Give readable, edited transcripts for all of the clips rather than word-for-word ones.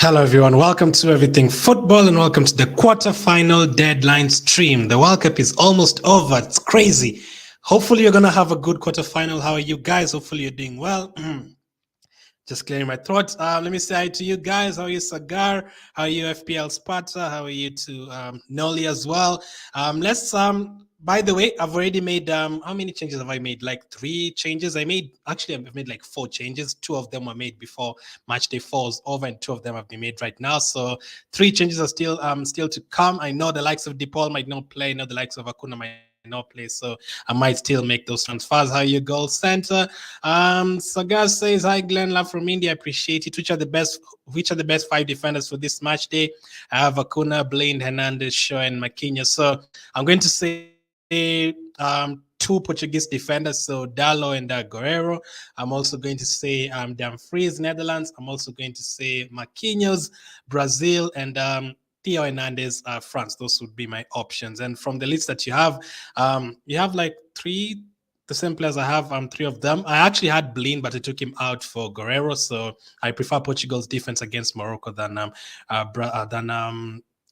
Hello, everyone. Welcome to Everything Football and welcome to the quarterfinal deadline stream. The World Cup is almost over. It's crazy. Hopefully, you're going to have a good quarterfinal. How are you guys? Hopefully, you're doing well. Just clearing my throat. Let me say hi to you guys. How are you, Sagar? How are you, FPL Sparta? How are you to Noli as well? Let's by the way, I've already made how many changes have I made? Like 3 changes. I've made like 4 changes. 2 of them were made before match day 4 is over, and 2 of them have been made right now. So 3 changes are still to come. I know the likes of DePaul might not play. I know the likes of Acuna might not play, so I might still make those transfers. How you, Goal Center? Sagar says, hi Glenn, love from India, appreciate it. Which are the best 5 defenders for this match day? I have Acuna, Blaine, Hernandez, Shaw, and Maquinha. So I'm going to say 2 Portuguese defenders, so Dallo and Guerrero. I'm also going to say Dumfries, Netherlands. I'm also going to say Marquinhos, Brazil, and Theo Hernandez, France. Those would be my options. And from the list that you have like 3, the same players I have, 3 of them. I actually had Blaine, but I took him out for Guerrero. So I prefer Portugal's defense against Morocco than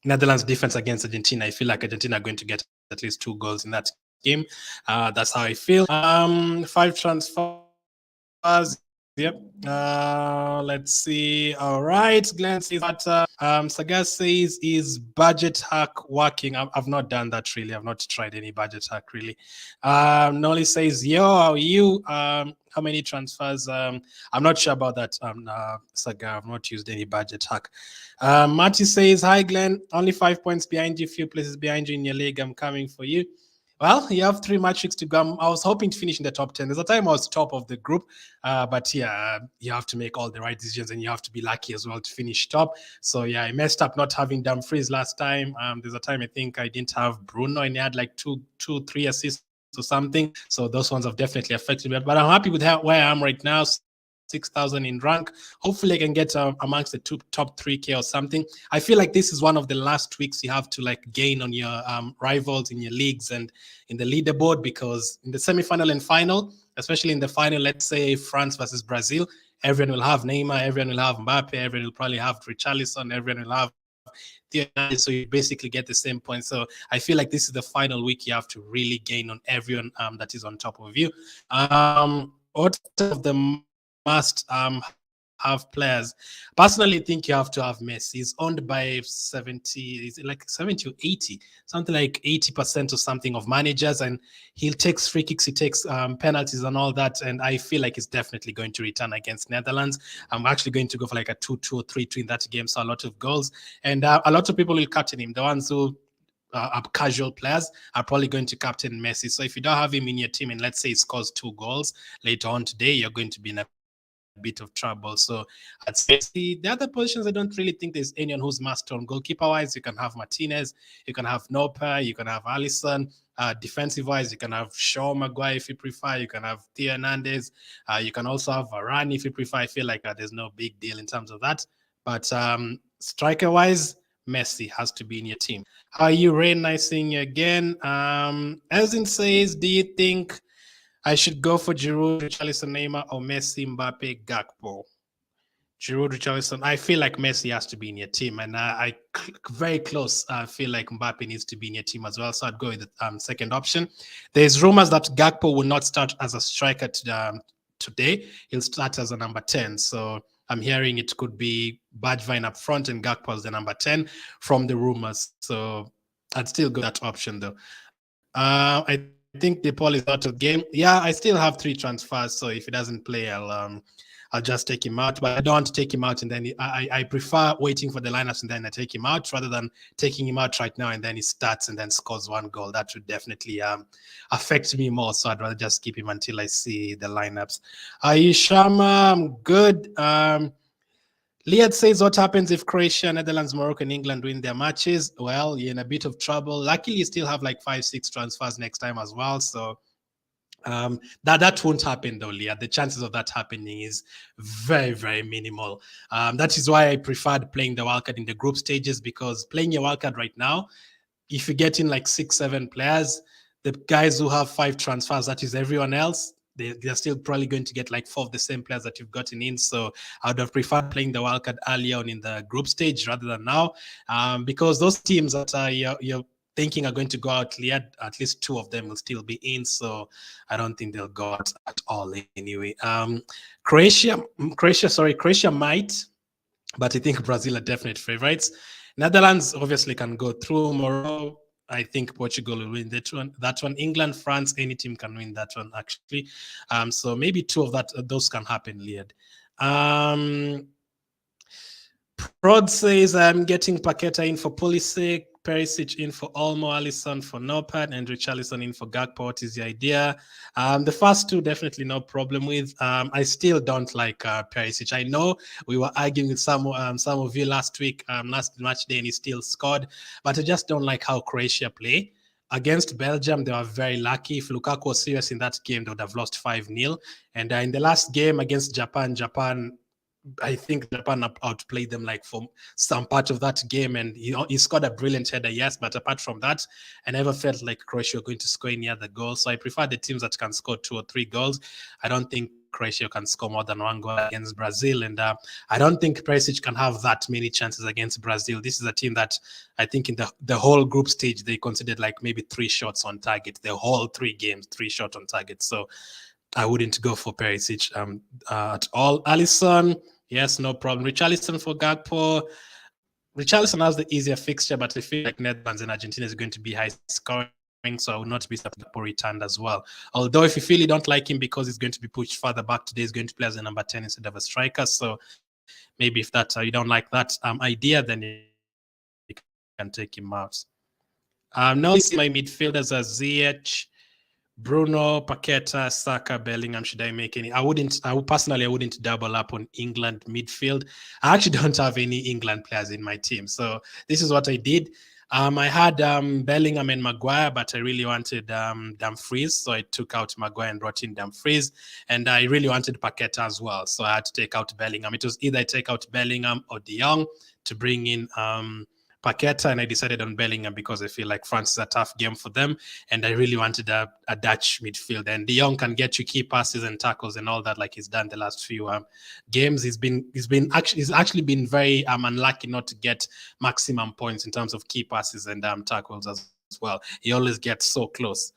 Netherlands' defense against Argentina. I feel like Argentina are going to get at least 2 goals in that game. That's how I feel. 5 transfers. Yep. Let's see. All right. Glenn says that Sagar says, is budget hack working? I've not done that really. I've not tried any budget hack really. Noli says, yo, how are you? How many transfers? I'm not sure about that. Sagar, I've not used any budget hack. Marty says, hi Glenn, only 5 points behind you, few places behind you in your league. I'm coming for you. Well, you have 3 match weeks to go. I was hoping to finish in the top 10. There's a time I was top of the group, but yeah, you have to make all the right decisions and you have to be lucky as well to finish top. So yeah, I messed up not having Dumfries last time. There's a time I think I didn't have Bruno and he had like 3 assists or something. So those ones have definitely affected me. But I'm happy with where I am right now. 6,000 in rank. Hopefully I can get amongst the top 3K or something. I feel like this is one of the last weeks you have to like gain on your rivals in your leagues and in the leaderboard, because in the semi-final and final, especially in the final, let's say France versus Brazil, everyone will have Neymar, everyone will have Mbappe, everyone will probably have Richarlison, everyone will have so you basically get the same point. So I feel like this is the final week you have to really gain on everyone that is on top of you. What of the must have players? Personally, think you have to have Messi. He's owned by 70, is it like 70 or 80, something like 80% or something of managers, and he takes free kicks, he takes penalties and all that, and I feel like he's definitely going to return against Netherlands. I'm actually going to go for like a 2-2 or 3-2 in that game, so a lot of goals, and a lot of people will captain him. The ones who are casual players are probably going to captain Messi. So if you don't have him in your team and let's say he scores 2 goals later on today, you're going to be in a bit of trouble. So I'd say the other positions, I don't really think there's anyone who's master on. Goalkeeper wise, you can have Martinez, you can have Noper, you can have Alisson. Defensive wise, you can have Shaw, Maguire if you prefer, you can have Theo Hernandez, you can also have Varane if you prefer. I feel like there's no big deal in terms of that, but striker wise, Messi has to be in your team. How are you, Ray? Nice seeing you again. Elzin says, do you think I should go for Giroud, Richarlison, Neymar, or Messi, Mbappe, Gakpo? Giroud, Richarlison. I feel like Messi has to be in your team, and I very close. I feel like Mbappe needs to be in your team as well. So I'd go with the second option. There's rumors that Gakpo will not start as a striker today. He'll start as a number 10. So I'm hearing it could be Bergwijn up front and Gakpo as the number 10 from the rumors. So I'd still go that option though. I think DePaul is out of game. Yeah, I still have 3 transfers, so if he doesn't play, I'll just take him out. But I don't want to take him out and then I prefer waiting for the lineups and then I take him out rather than taking him out right now and then he starts and then scores 1 goal. That would definitely affect me more. So I'd rather just keep him until I see the lineups. Shama, I'm good. Liad says, what happens if Croatia, Netherlands, Morocco, and England win their matches? Well, you're in a bit of trouble. Luckily, you still have like 5-6 transfers next time as well. So that won't happen though, Liad. The chances of that happening is very, very minimal. That is why I preferred playing the wildcard in the group stages, because playing your wildcard right now, if you get in like 6-7 players, the guys who have 5 transfers, that is everyone else, they're still probably going to get like 4 of the same players that you've gotten in. So I would have preferred playing the wildcard earlier on in the group stage rather than now, because those teams that you're thinking are going to go out, at least 2 of them will still be in. So I don't think they'll go out at all anyway. Croatia might, but I think Brazil are definite favorites. Netherlands obviously can go through. Morocco, I think Portugal will win that one. England, France, any team can win that one actually. So maybe 2 of those can happen, Liad. Prod says I'm getting Paqueta in for Pulisic, Perisic in for Olmo, Alisson for Nopad, and Richarlison in for Gakpo. What is the idea? The first 2 definitely no problem with. I still don't like Perisic. I know we were arguing with some of you last week, last match day, and he still scored, but I just don't like how Croatia play. Against Belgium, they were very lucky. If Lukaku was serious in that game, they would have lost 5-0. And in the last game against Japan, I think Japan outplayed them like for some part of that game, and he scored a brilliant header, yes, but apart from that, I never felt like Croatia were going to score any other goals. So I prefer the teams that can score 2 or 3 goals. I don't think Croatia can score more than 1 goal against Brazil, and I don't think Perisic can have that many chances against Brazil. This is a team that I think in the whole group stage they considered like maybe 3 shots on target. The whole 3 games, 3 shots on target. So I wouldn't go for Perisic at all. Alisson, yes, no problem. Richarlison for Gakpo. Richarlison has the easier fixture, but I feel like Netherlands and Argentina is going to be high scoring, so I would not be surprised if Gakpo returned as well. Although if you feel you don't like him because he's going to be pushed further back today, he's going to play as a number 10 instead of a striker. So maybe if that you don't like that idea, then you can take him out. Now I see my midfielders as Ziyech, Bruno, Paqueta, Saka, Bellingham. Should I make any? I wouldn't double up on England midfield. I actually don't have any England players in my team. So this is what I did. I had Bellingham and Maguire, but I really wanted Dumfries. So I took out Maguire and brought in Dumfries. And I really wanted Paqueta as well. So I had to take out Bellingham. It was either I take out Bellingham or De Jong to bring in Paqueta, and I decided on Bellingham because I feel like France is a tough game for them, and I really wanted a Dutch midfield. And De Jong can get you key passes and tackles and all that, like he's done the last few games. He's actually been very unlucky not to get maximum points in terms of key passes and tackles as well. He always gets so close.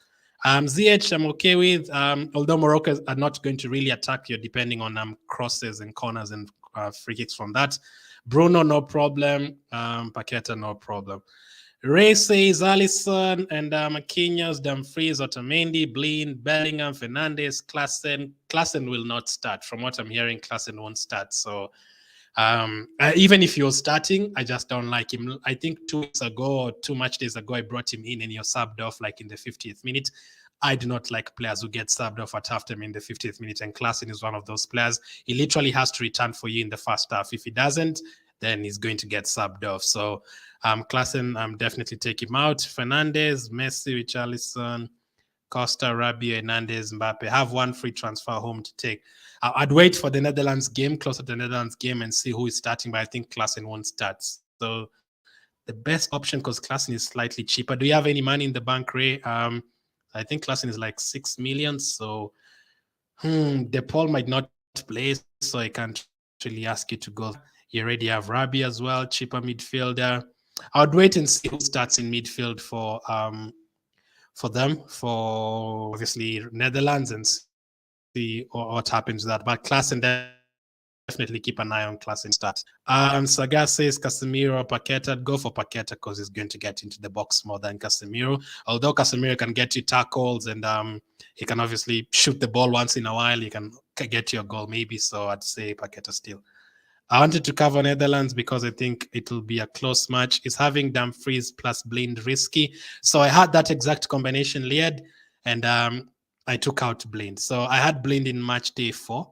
Ziyech, I'm okay with, although Morocco are not going to really attack you depending on crosses and corners and free kicks from that. Bruno, no problem. Paqueta, no problem. Ray says Alisson and Marquinhos, Dumfries, Otamendi, Blind, Bellingham, Fernandes, Klaassen. Klaassen will not start. From what I'm hearing, Klaassen won't start. So even if you're starting, I just don't like him. I think 2 weeks ago or 2 match days ago, I brought him in and you're subbed off like in the 50th minute. I do not like players who get subbed off at halftime in the 50th minute, and Klaassen is one of those players. He literally has to return for you in the first half. If he doesn't, then he's going to get subbed off. So Klaassen, definitely take him out. Fernandes, Messi, Richarlison, Costa, Rabiot, Hernandez, Mbappe have 1 free transfer home to take. I'd wait for the Netherlands game, closer to the Netherlands game, and see who is starting, but I think Klaassen won't start. So the best option, because Klaassen is slightly cheaper. Do you have any money in the bank, Ray? I think Klaassen is like 6 million. So De Paul might not play, so I can't really ask you to go. You already have Rabiot as well, cheaper midfielder. I would wait and see who starts in midfield for them, for obviously Netherlands, and see what happens with that. But Klaassen, definitely keep an eye on Klaassen start. Saga says Casemiro, Paqueta. Go for Paqueta because he's going to get into the box more than Casemiro. Although Casemiro can get you tackles and he can obviously shoot the ball once in a while. He can get you a goal maybe. So I'd say Paqueta still. I wanted to cover Netherlands because I think it will be a close match. It's having Dumfries plus Blind risky. So I had that exact combination layered, and I took out Blind. So I had Blind in match day 4.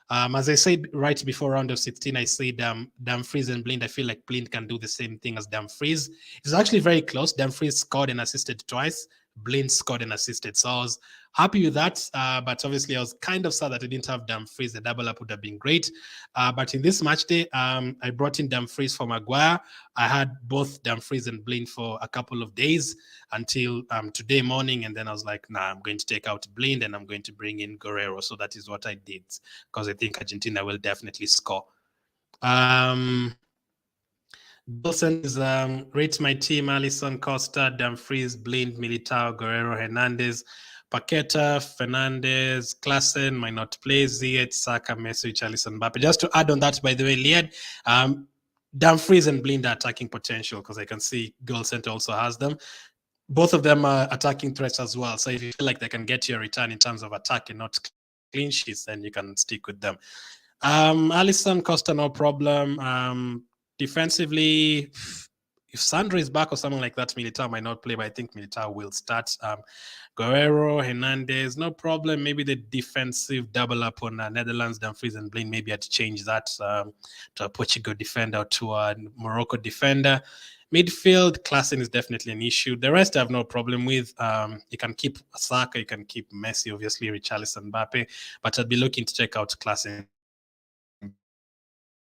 As I said right before round of 16, I said Dumfries and Blind. I feel like Blind can do the same thing as Dumfries. It's actually very close. Dumfries scored and assisted twice. Blind scored and assisted. So I was happy with that. But obviously, I was kind of sad that I didn't have Dumfries. The double up would have been great. But in this match day, I brought in Dumfries for Maguire. I had both Dumfries and Blind for a couple of days until today morning. And then I was like, nah, I'm going to take out Blind and I'm going to bring in Guerrero. So that is what I did, because I think Argentina will definitely score. Wilson is rates my team: Alisson, Costa, Dumfries, Blind, Militao, Guerrero, Hernandez, Paqueta, Fernandez, Klassen might not play, Ziyech, Saka, Messi, Alisson, Mbappe. Just to add on that, by the way, Liad, Dumfries and Blind are attacking potential, because I can see Goal Center also has them. Both of them are attacking threats as well. So if you feel like they can get you a return in terms of attack and not clean sheets, then you can stick with them. Alisson, Costa, no problem. Defensively, if Sandro is back or something like that, Militao might not play, but I think Militao will start. Guerrero, Hernandez, no problem. Maybe the defensive double up on Netherlands, Dumfries and Blind, maybe I had to change that to a Portugal defender or to a Morocco defender. Midfield, Klassen is definitely an issue. The rest I have no problem with. You can keep Saka, you can keep Messi, obviously, Richarlison, Mbappe, but I'd be looking to check out Klassen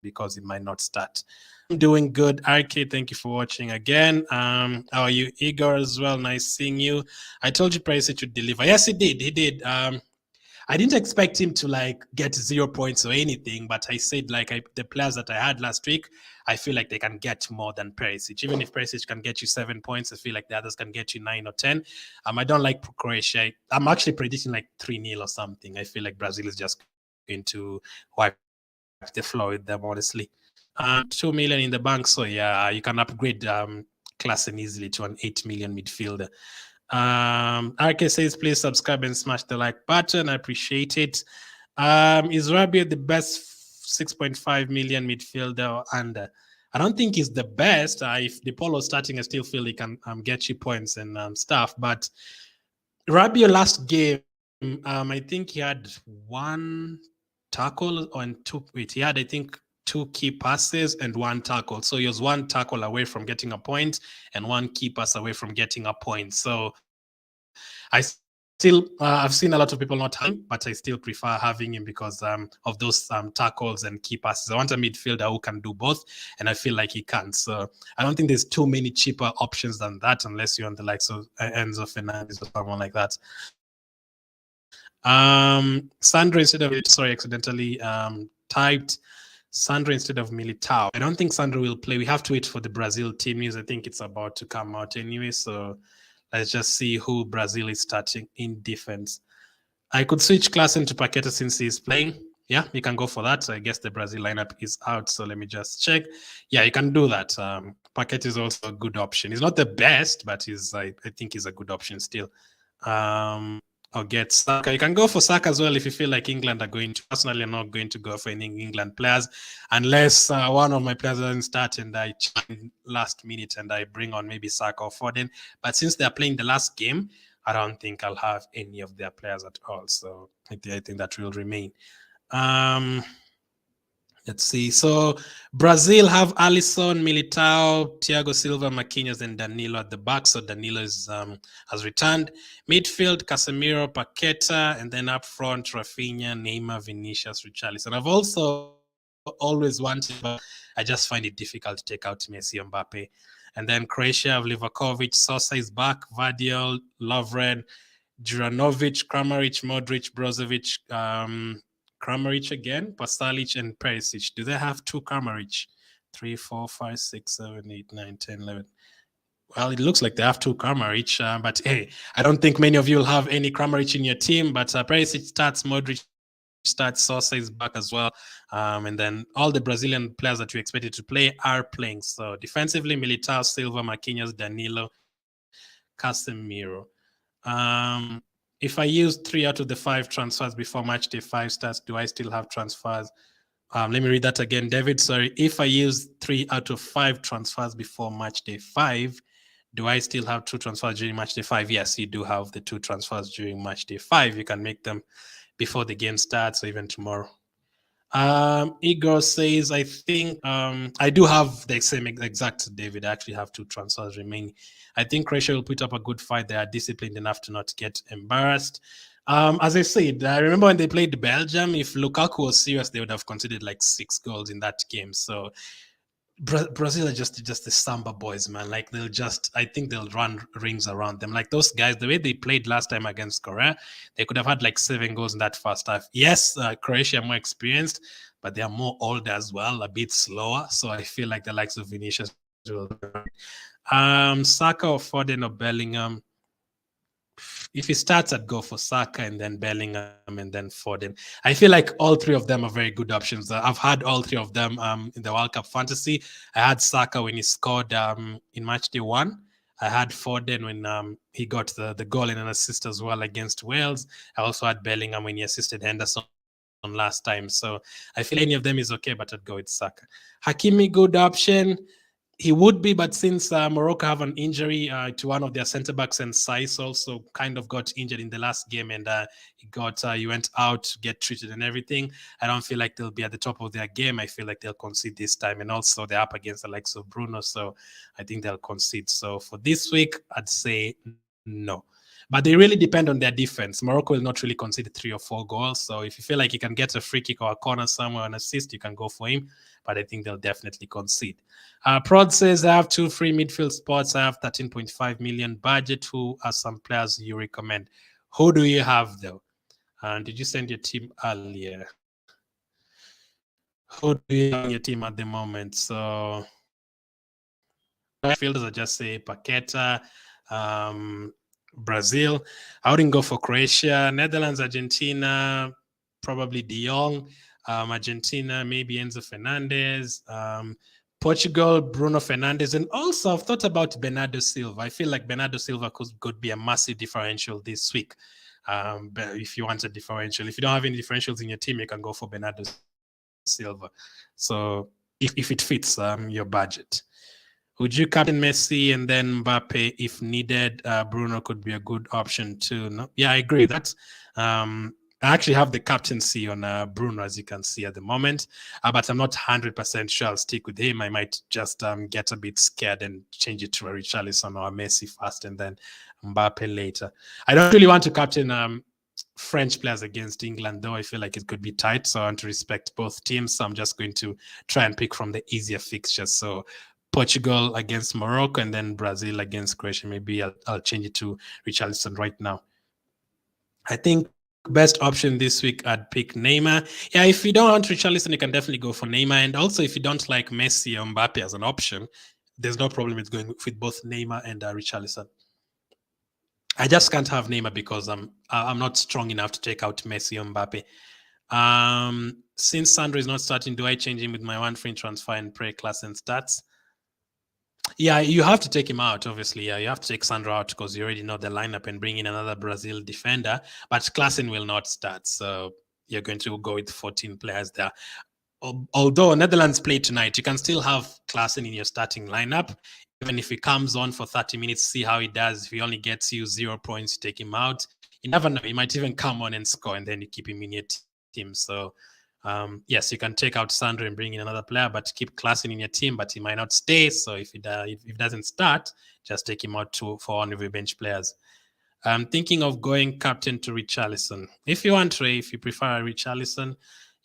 because it might not start. I'm doing good. RK, thank you for watching again. How are you? Igor as well. Nice seeing you. I told you Perisic would deliver. Yes, he did. He did. I didn't expect him to like get 0 points or anything, but I said the players that I had last week, I feel like they can get more than Perisic. Even if Perisic can get you 7 points, I feel like the others can get you 9 or 10. I don't like Croatia. I'm actually predicting like 3-0 or something. I feel like Brazil is just going to wipe the floor with them, honestly. 2 million in the bank, so yeah, you can upgrade Klassen easily to an 8 million midfielder. RK says, please subscribe and smash the like button. I appreciate it. Is Rabiot the best 6.5 million midfielder or under? I don't think he's the best. If the Polo's starting, I still feel he can get you points and stuff. But Rabiot last game, I think he had 1 tackle on 2. Wait, he had, I think, 2 key passes and 1 tackle. So he was 1 tackle away from getting a point and 1 key pass away from getting a point. So I still, I've seen a lot of people not having him, but I still prefer having him because of those tackles and key passes. I want a midfielder who can do both, and I feel like he can. So I don't think there's too many cheaper options than that, unless you're on the likes of Enzo Fernandez or someone like that. Sandro instead of, sorry, accidentally typed Sandro instead of Militao. I don't think Sandro will play. We have to wait for the Brazil team news. I think it's about to come out anyway. So let's just see who Brazil is starting in defense. I could switch Klassen to Paqueta since he's playing. Yeah, you can go for that. So I guess the Brazil lineup is out. So let me just check. Yeah, you can do that. Paqueta is also a good option. He's not the best, but I think he's a good option still. Or get Saka. You can go for Saka as well if you feel like England are going to. Personally, I'm not going to go for any England players unless one of my players doesn't start and I change last minute and I bring on maybe Saka or Foden. But since they're playing the last game, I don't think I'll have any of their players at all. So I think that will remain. Let's see. So Brazil have Alisson, Militao, Thiago Silva, Marquinhos, and Danilo at the back. So Danilo has returned. Midfield, Casemiro, Paqueta, and then up front, Rafinha, Neymar, Vinicius, Richarlison. I've also always wanted, but I just find it difficult to take out Messi and Mbappe. And then Croatia have Livakovic, Sosa is back, Vardiol, Lovren, Juranovic, Kramaric, Modric, Brozovic, Kramaric again, Pasalic, and Perisic. Do they have 2 Kramaric? 3, 4, 5, 6, 7, 8, 9, 10, 11. Well, it looks like they have 2 Kramaric, but hey, I don't think many of you will have any Kramaric in your team, but Perisic starts, Modric starts, Sosa is back as well. And then all the Brazilian players that we expected to play are playing. So defensively, Militao, Silva, Marquinhos, Danilo, Casemiro. If I use 3 out of the 5 transfers before match day 5 starts, do I still have transfers? Let me read that again, David. Sorry. If I use 3 out of 5 transfers before match day 5, do I still have 2 transfers during match day 5? Yes, you do have the 2 transfers during match day 5. You can make them before the game starts or even tomorrow. Igor says, I think I do have the same exact David. I actually have 2 transfers remaining. I think Croatia will put up a good fight. They are disciplined enough to not get embarrassed. As I said, I remember when they played Belgium, if Lukaku was serious, they would have conceded like 6 goals in that game. So Brazil are just the Samba boys, man. Like I think they'll run rings around them. Like those guys, the way they played last time against Korea, they could have had like 7 goals in that first half. Yes, Croatia are more experienced, but they are more older as well, a bit slower. So I feel like the likes of Vinicius will. Saka or Foden or Bellingham. If he starts, I'd go for Saka and then Bellingham and then Foden. I feel like all 3 of them are very good options. I've had all 3 of them in the World Cup fantasy. I had Saka when he scored in matchday 1. I had Foden when he got the goal and an assist as well against Wales. I also had Bellingham when he assisted Henderson last time. So I feel any of them is okay, but I'd go with Saka. Hakimi, good option. He would be, but since Morocco have an injury to one of their centre backs, and Saiss also kind of got injured in the last game, and he went out to get treated and everything. I don't feel like they'll be at the top of their game. I feel like they'll concede this time, and also they're up against the likes of Bruno, so I think they'll concede. So for this week, I'd say no. But they really depend on their defense. Morocco will not really concede 3 or 4 goals. So if you feel like you can get a free kick or a corner somewhere, an assist, you can go for him. But I think they'll definitely concede. Prod says, I have 2 free midfield spots. I have 13.5 million budget. Who are some players you recommend? Who do you have, though? Did you send your team earlier? Who do you have in your team at the moment? So midfielders, I just say Paqueta, Brazil. I wouldn't go for Croatia. Netherlands, Argentina, probably De Jong. Argentina, maybe Enzo Fernandez. Portugal, Bruno Fernandes. And also, I've thought about Bernardo Silva. I feel like Bernardo Silva could be a massive differential this week. But if you want a differential, if you don't have any differentials in your team, you can go for Bernardo Silva. So if it fits your budget. Would you captain Messi and then Mbappe if needed? Bruno could be a good option too. No? Yeah, I agree. That's I actually have the captaincy on Bruno, as you can see at the moment, but I'm not 100% sure I'll stick with him. I might just get a bit scared and change it to a Richarlison or a Messi first and then Mbappe later. I don't really want to captain French players against England, though. I feel like it could be tight, so I want to respect both teams. So I'm just going to try and pick from the easier fixtures. So Portugal against Morocco and then Brazil against Croatia. Maybe I'll change it to Richarlison right now. I think best option this week, I'd pick Neymar. Yeah, if you don't want Richarlison, you can definitely go for Neymar. And also, if you don't like Messi or Mbappe as an option, there's no problem with going with both Neymar and Richarlison. I just can't have Neymar because I'm not strong enough to take out Messi or Mbappe. Since Sandro is not starting, do I change him with my 1 free transfer and pray Klaassen starts? Yeah, you have to take him out, obviously. Yeah, you have to take Sandro out because you already know the lineup and bring in another Brazil defender. But Klaassen will not start, so you're going to go with 14 players there. Although Netherlands play tonight, you can still have Klaassen in your starting lineup. Even if he comes on for 30 minutes, see how he does. If he only gets you 0 points, take him out. You never know. He might even come on and score, and then you keep him in your team. So yes, you can take out Sandro and bring in another player, but keep Klaassen in your team, but he might not stay. So if he doesn't start, just take him out for one of your bench players. I'm thinking of going captain to Richarlison. If you want, Ray, if you prefer Richarlison,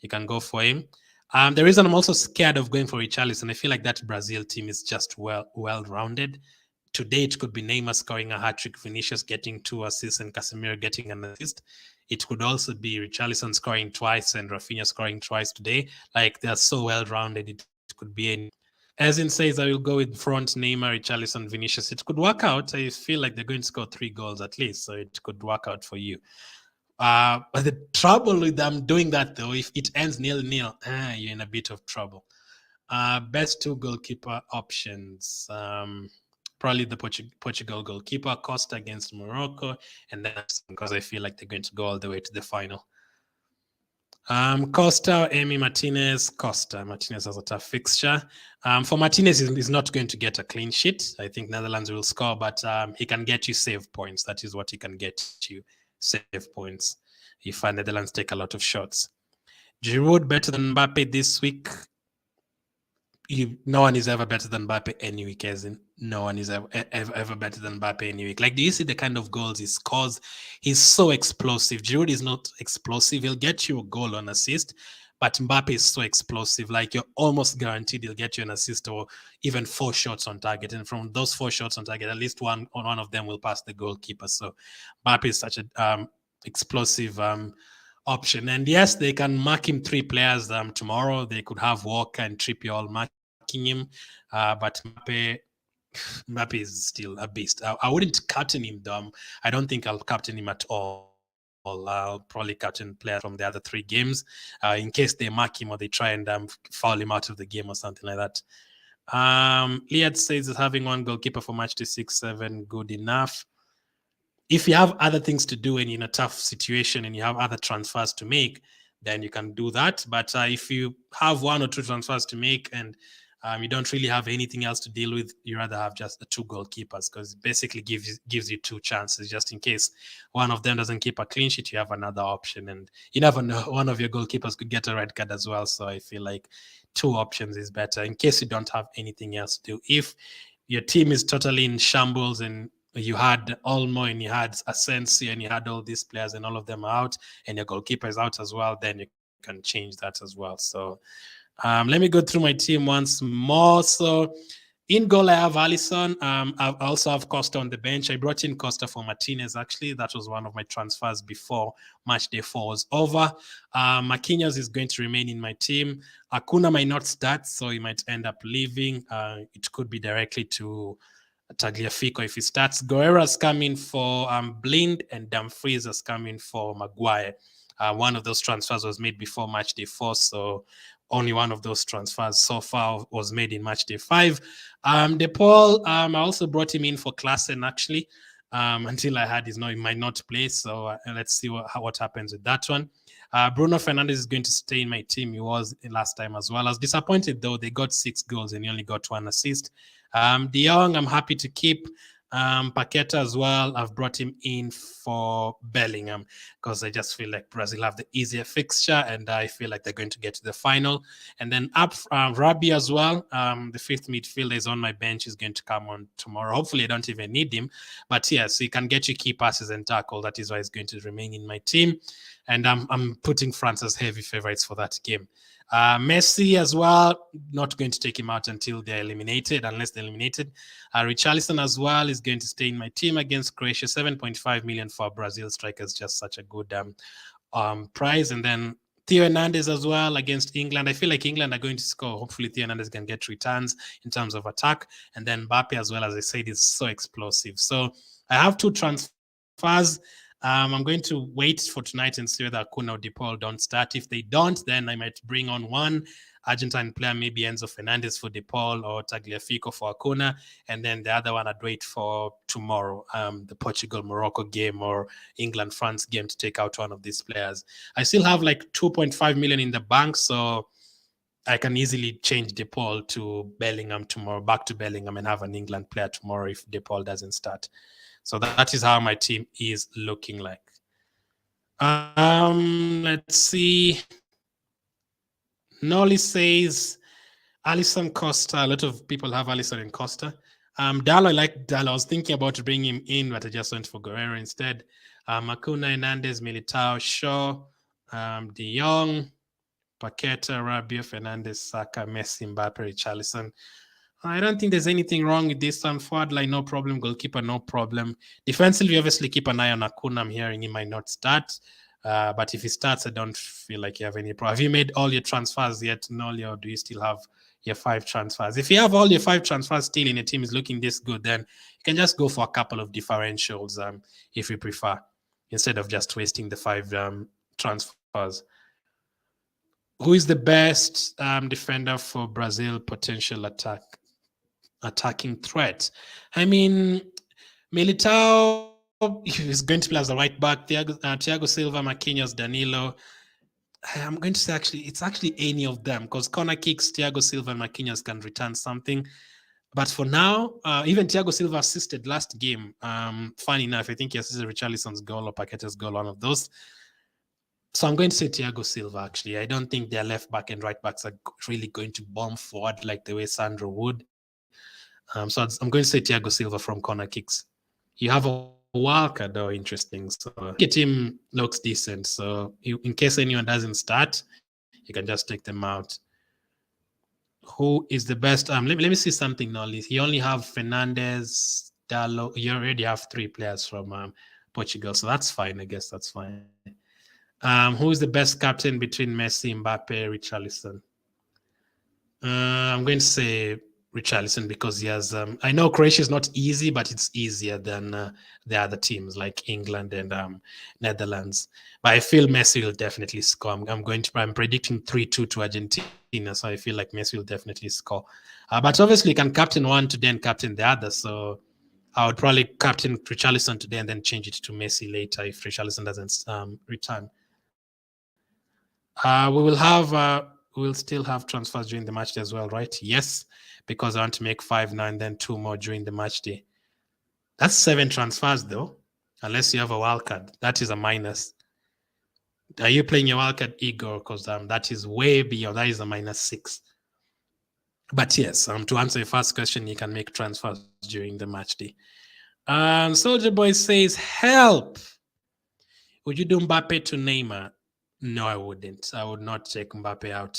you can go for him. The reason I'm also scared of going for Richarlison, I feel like that Brazil team is just well-rounded. Today, it could be Neymar scoring a hat-trick, Vinicius getting 2 assists, and Casemiro getting an assist. It could also be Richarlison scoring twice and Rafinha scoring twice today. Like, they're so well-rounded, it could be any. As in says, I will go with front Neymar, Richarlison, Vinicius. It could work out. I feel like they're going to score 3 goals at least, so it could work out for you. But the trouble with them doing that, though, if it ends 0-0, you're in a bit of trouble. Best 2 goalkeeper options. Probably the Portugal goalkeeper, Costa against Morocco, and then because I feel like they're going to go all the way to the final. Costa, Emi Martinez. Costa. Martinez has a tough fixture. For Martinez, he's not going to get a clean sheet. I think Netherlands will score, but he can get you save points. That is what he can get you, save points, if Netherlands take a lot of shots. Giroud better than Mbappe this week. No one is ever better than Mbappe any week, as in no one is ever better than Mbappe any week. Like, do you see the kind of goals he scores? He's so explosive. Giroud is not explosive. He'll get you a goal on assist, but Mbappe is so explosive. Like, you're almost guaranteed he'll get you an assist or even 4 shots on target. And from those 4 shots on target, at least one of them will pass the goalkeeper. So Mbappe is such a explosive option. And yes, they can mark him 3 players tomorrow. They could have Walker and Trippier all marking him, but Mbappe is still a beast. I wouldn't captain him though. I don't think I'll captain him at all. I'll probably captain players from the other 3 games in case they mark him or they try and foul him out of the game or something like that. Liad says having one goalkeeper for match day 6-7 good enough. If you have other things to do and you're in a tough situation and you have other transfers to make, then you can do that. But if you have 1 or 2 transfers to make and you don't really have anything else to deal with, you rather have just the 2 goalkeepers, because it basically gives you 2 chances just in case one of them doesn't keep a clean sheet. You have another option, and you never know, one of your goalkeepers could get a red card as well. So I feel like 2 options is better in case you don't have anything else to do. If your team is totally in shambles and you had Olmo and you had Asensi and you had all these players and all of them are out and your goalkeeper is out as well, then you can change that as well. So let me go through my team once more. So in goal, I have Alisson. I also have Costa on the bench. I brought in Costa for Martinez, actually. That was one of my transfers before match day 4 was over. Marquinhos is going to remain in my team. Acuna might not start, so he might end up leaving. It could be directly to Tagliafico if he starts. Guerrero's coming for Blind, and Dumfries is coming for Maguire. One of those transfers was made before match day 4, so only one of those transfers so far was made in match day 5. De Paul, I also brought him in for Klassen, actually, until I had he might not play. So let's see what happens with that one. Bruno Fernandes is going to stay in my team. He was last time as well. I was disappointed, though. They got 6 goals and he only got 1 assist. De Jong, I'm happy to keep. Paqueta as well. I've brought him in for Bellingham because I just feel like Brazil have the easier fixture and I feel like they're going to get to the final. And then up Rabi as well. The 5th midfielder is on my bench, is going to come on tomorrow. Hopefully I don't even need him, but yes, he can get you key passes and tackle. That is why he's going to remain in my team, and I'm putting France as heavy favorites for that game. Messi as well, not going to take him out until they're eliminated, unless they're eliminated. Richarlison as well is going to stay in my team against Croatia. 7.5 million for Brazil strikers, just such a good price. And then Theo Hernandez as well against England. I feel like England are going to score. Hopefully Theo Hernandez can get returns in terms of attack. And then Mbappe as well, as I said, is so explosive. So I have 2 transfers. I'm going to wait for tonight and see whether Acuna or De Paul don't start. If they don't, then I might bring on one Argentine player, maybe Enzo Fernandez for De Paul or Tagliafico for Acuna, and then the other one I'd wait for tomorrow, the Portugal-Morocco game or England-France game, to take out one of these players. I still have like 2.5 million in the bank, so I can easily change De Paul to Bellingham tomorrow, back to Bellingham, and have an England player tomorrow if De Paul doesn't start. So that is how my team is looking like. Let's see. Nolly says Alisson Costa. A lot of people have Alisson and Costa. Dallo, I like Dallo. I was thinking about bringing him in, but I just went for Guerrero instead. Acuna, Hernandez, Militao, Shaw, De Jong, Paqueta, Rabiot, Fernandes, Saka, Messi, Mbappe, Richarlison. I don't think there's anything wrong with this one. Forward line, no problem. Goalkeeper, no problem. Defensively, obviously, keep an eye on Acuna. I'm hearing he might not start. But if he starts, I don't feel like you have any problem. Have you made all your transfers yet, Nolly, or do you still have your 5 transfers? If you have all your 5 transfers still and your team is looking this good, then you can just go for a couple of differentials if you prefer, instead of just wasting the 5 transfers. Who is the best defender for Brazil potential attacking threat? I mean, Militao is going to play as a right back. Thiago Silva, Marquinhos, Danilo. I'm going to say it's actually any of them, because corner kicks, Thiago Silva and Marquinhos can return something. But for now, even Thiago Silva assisted last game. Funny enough, I think he assisted Richarlison's goal or Paqueta's goal, one of those. So I'm going to say Thiago Silva, actually. I don't think their left back and right backs are really going to bomb forward like the way Sandro would. So I'm going to say Thiago Silva from corner kicks. You have a Walker, though, interesting. So your team looks decent. So in case anyone doesn't start, you can just take them out. Who is the best? Let me see something now. You only have Fernandez, Dallo. You already have 3 players from Portugal, so that's fine. I guess that's fine. Who is the best captain between Messi, Mbappe, Richarlison? I'm going to say Richarlison because he has. I know Croatia is not easy, but it's easier than the other teams like England and Netherlands. But I feel Messi will definitely score. I'm predicting 3-2 to Argentina, so I feel like Messi will definitely score. But obviously, you can captain one today and captain the other. So I would probably captain Richarlison today and then change it to Messi later if Richarlison doesn't return. We'll still have transfers during the match day as well, right? Yes, because I want to make 5 now and then 2 more during the match day. That's 7 transfers though, unless you have a wild card. That is a minus. Are you playing your wild card, Igor? Because that is way beyond. That is a -6. But yes, to answer your first question, you can make transfers during the match day. Soldier Boy says, help. Would you do Mbappe to Neymar? No, I wouldn't. I would not take Mbappe out.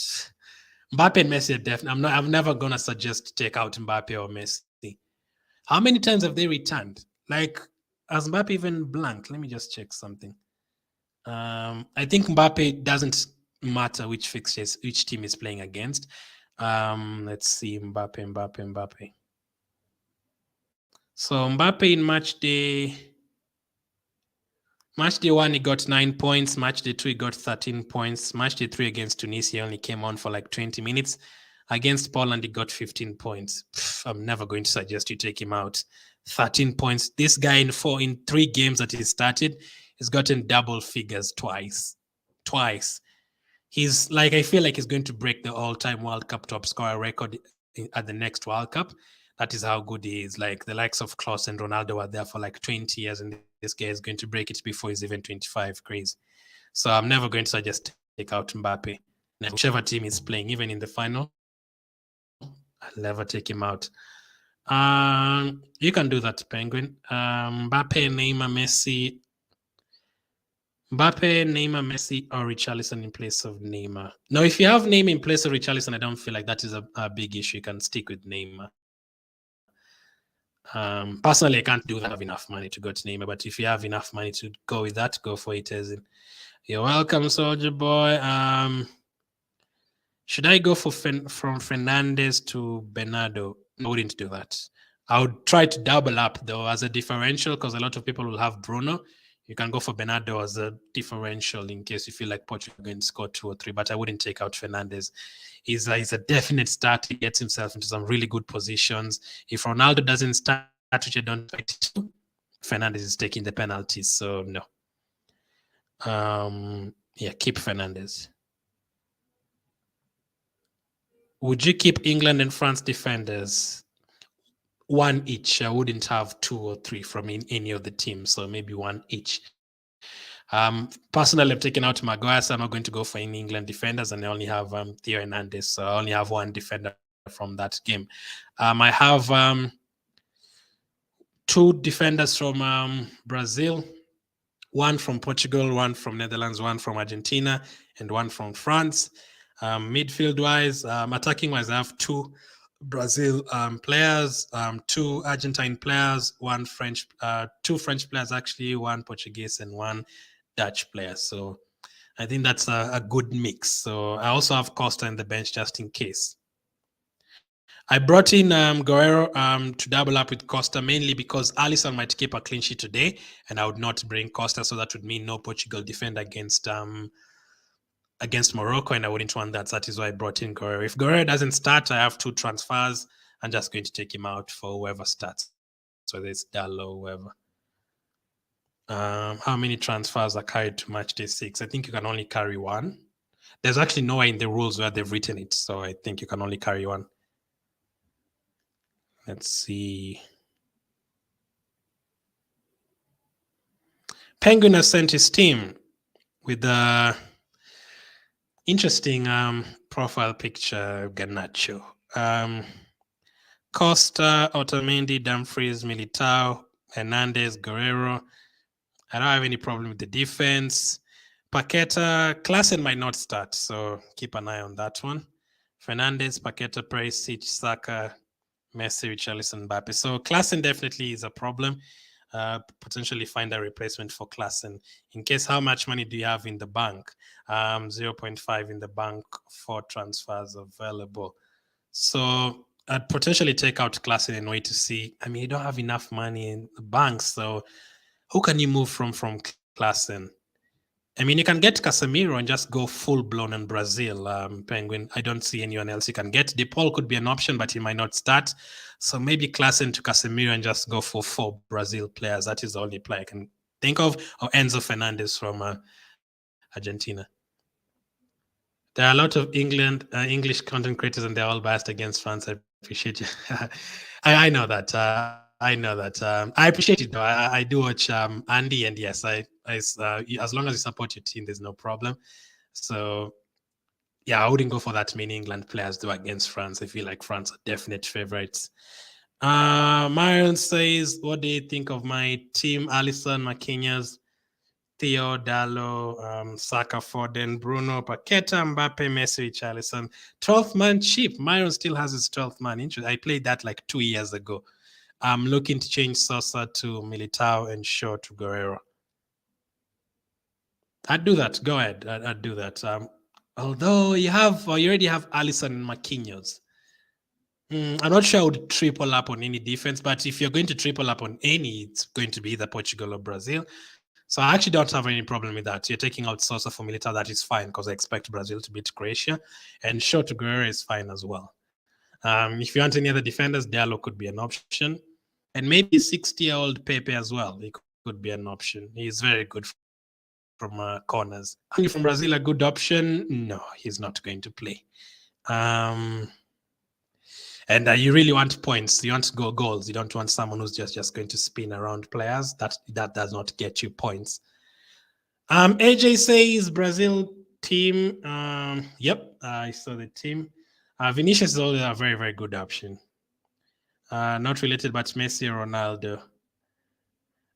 Mbappe and Messi are definitely. I'm never gonna suggest take out Mbappe or Messi. How many times have they returned? Like, has Mbappe even blanked? Let me just check something. I think Mbappe doesn't matter which fixtures, which team is playing against. Let's see, Mbappe. So Mbappe in match day 1, he got 9 points. Match day 2, he got 13 points. Match day 3 against Tunisia, he only came on for like 20 minutes. Against Poland, he got 15 points. I'm never going to suggest you take him out. 13 points. This guy in 3 games that he started, he's gotten double figures twice. He's like, I feel like he's going to break the all-time World Cup top scorer record at the next World Cup. That is how good he is. Like the likes of Klose and Ronaldo were there for like 20 years, and this guy is going to break it before he's even 25. Crazy. So I'm never going to suggest take out Mbappe. Now, whichever team is playing, even in the final, I'll never take him out. You can do that, Penguin. Mbappe, Neymar, Messi, or Richarlison in place of Neymar. Now, if you have Neymar in place of Richarlison, I don't feel like that is a big issue. You can stick with Neymar. Personally, I can't do that. I have enough money to go to Neymar, but if you have enough money to go with that, go for it. As in, you're welcome, Soldier Boy. Should I go from Fernandez to Bernardo? I wouldn't do that. I would try to double up though as a differential because a lot of people will have Bruno. You can go for Bernardo as a differential in case you feel like Portugal can score 2 or 3, but I wouldn't take out Fernandez. He's a definite start. He gets himself into some really good positions. If Ronaldo doesn't start, which I don't expect to, Fernandez is taking the penalties, so no. Yeah, keep Fernandez. Would you keep England and France defenders? 1 each. I wouldn't have 2 or 3 from any of the teams, so maybe 1 each. Personally, I've taken out Maguire, so I'm not going to go for any England defenders, and I only have Theo Hernandez, so I only have 1 defender from that game. I have 2 defenders from Brazil, 1 from Portugal, 1 from Netherlands, 1 from Argentina, and 1 from France. Midfield-wise, attacking-wise, I have 2 Brazil players, 2 Argentine players, 2 French players actually, 1 Portuguese, and 1 Dutch player. So I think that's a good mix. So I also have Costa in the bench just in case. I brought in Guerrero to double up with Costa mainly because Alisson might keep a clean sheet today, and I would not bring Costa, so that would mean no Portugal defend against Morocco, and I wouldn't want that. That is why I brought in Guerrero. If Guerrero doesn't start, I have 2 transfers. I'm just going to take him out for whoever starts. So there's Dallo, whoever. How many transfers are carried to match day 6? I think you can only carry 1. There's actually nowhere in the rules where they've written it, so I think you can only carry 1. Let's see. Penguin has sent his team. with the interesting profile picture, Garnacho. Costa, Otamendi, Dumfries, Militao, Hernandez, Guerrero. I don't have any problem with the defense. Paqueta, Klaassen might not start, so keep an eye on that one. Fernandez, Paqueta, Perisic, Saka, Messi, Richarlison, Mbappe. So Klaassen definitely is a problem. Potentially find a replacement for Klaassen. In case, how much money do you have in the bank? 0.5 in the bank, 4 transfers available. So I'd potentially take out Klaassen and wait to see. I mean, you don't have enough money in the bank, so who can you move from Klaassen? I mean, you can get Casemiro and just go full blown in Brazil. Penguin, I don't see anyone else you can get. De Paul could be an option, but he might not start. So maybe Klaassen to Casemiro and just go for 4 Brazil players. That is the only player I can think of. Or Enzo Fernandez from Argentina. There are a lot of English content creators, and they're all biased against France. I appreciate you. I know that. I know that. I appreciate it though. I do watch Andy, and yes, as long as you support your team, there's no problem. So yeah, I wouldn't go for that many England players do against France. I feel like France are definite favorites. Marion says, "What do you think of my team? Alisson, Marquinhos, Theo, Dallo, Saka, Foden, Bruno, Paqueta, Mbappe, Messi, Richarlison. 12th man cheap. Myron still has his 12th man. I played that like 2 years ago. I'm looking to change Sosa to Militao and Shaw to Guerrero. I'd do that. Go ahead. I'd do that. Although you already have Alisson and Marquinhos. I'm not sure I would triple up on any defense, but if you're going to triple up on any, it's going to be either Portugal or Brazil. So I actually don't have any problem with that. You're taking out Sosa for Militao, that is fine because I expect Brazil to beat Croatia. And Shaw to Guerrero is fine as well. If you want any other defenders, Diallo could be an option. And maybe 60-year-old Pepe as well. He could be an option. He's very good from corners. Are you from Brazil a good option? No, he's not going to play. And you really want points. You want to go goals. You don't want someone who's just going to spin around players. That does not get you points. AJ says Brazil team. Yep, I saw the team. Vinicius is always a very, very good option. Not related, but Messi or Ronaldo.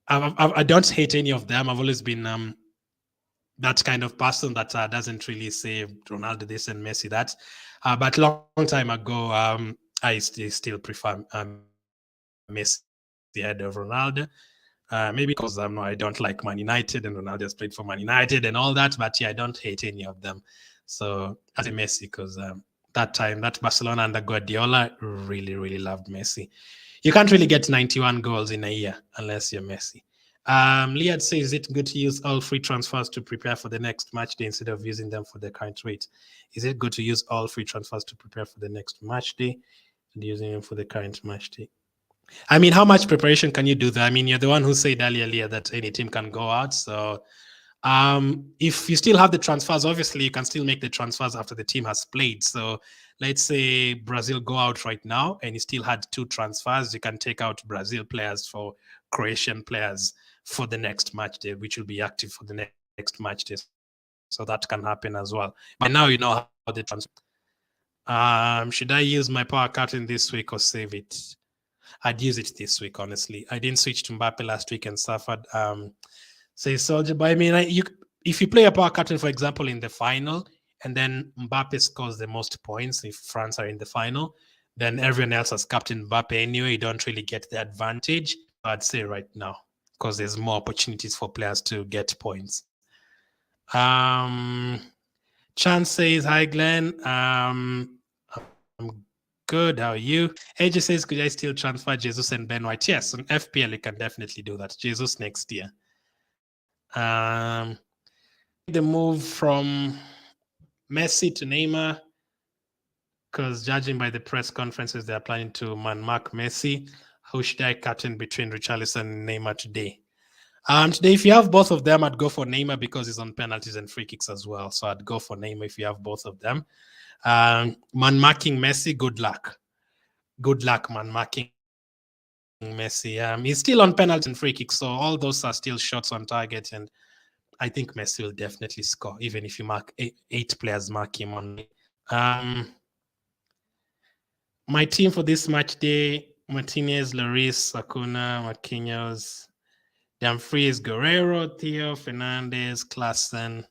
I don't hate any of them. I've always been that kind of person that doesn't really say Ronaldo this and Messi that. But long time ago, I still prefer Messi ahead of Ronaldo. Maybe because I don't like Man United and Ronaldo has played for Man United and all that. But yeah, I don't hate any of them. So I say Messi because that time, that Barcelona under Guardiola really, really loved Messi. You can't really get 91 goals in a year unless you're Messi. Liad says, is it good to use all free transfers to prepare for the next match day instead of using them for the current rate? Is it good to use all free transfers to prepare for the next match day and using them for the current match day? I mean, how much preparation can you do that? I mean, you're the one who said earlier that any team can go out. So if you still have the transfers, obviously you can still make the transfers after the team has played. So let's say Brazil go out right now and you still had 2 transfers. You can take out Brazil players for Croatian players for the next match day, which will be active for the next match day. So that can happen as well. But now you know how the transfer. Should I use my power curtain this week or save it? I'd use it this week, honestly. I didn't switch to Mbappe last week and suffered. Say Soldier, but I mean, if you play a power curtain, for example, in the final, and then Mbappe scores the most points, if France are in the final, then everyone else has Captain Mbappe anyway. You don't really get the advantage. I'd say right now, because there's more opportunities for players to get points. Chan says, hi, Glenn. I'm good. How are you? AJ says, could I still transfer Jesus and Ben White? Yes, on FPL, you can definitely do that. Jesus next year. The move from Messi to Neymar, because judging by the press conferences, they're planning to man-mark Messi. Who should I captain between Richarlison and Neymar today? Today, if you have both of them, I'd go for Neymar because he's on penalties and free kicks as well. So I'd go for Neymar if you have both of them. Man-marking Messi, good luck. Good luck, man-marking Messi. He's still on penalty and free kicks, so all those are still shots on target, and I think Messi will definitely score, even if you mark eight players mark him only. My team for this match day: Martinez, Lloris, Sakuna, Marquinhos, Dumfries, Guerrero, Theo, Fernandez, Klaassen,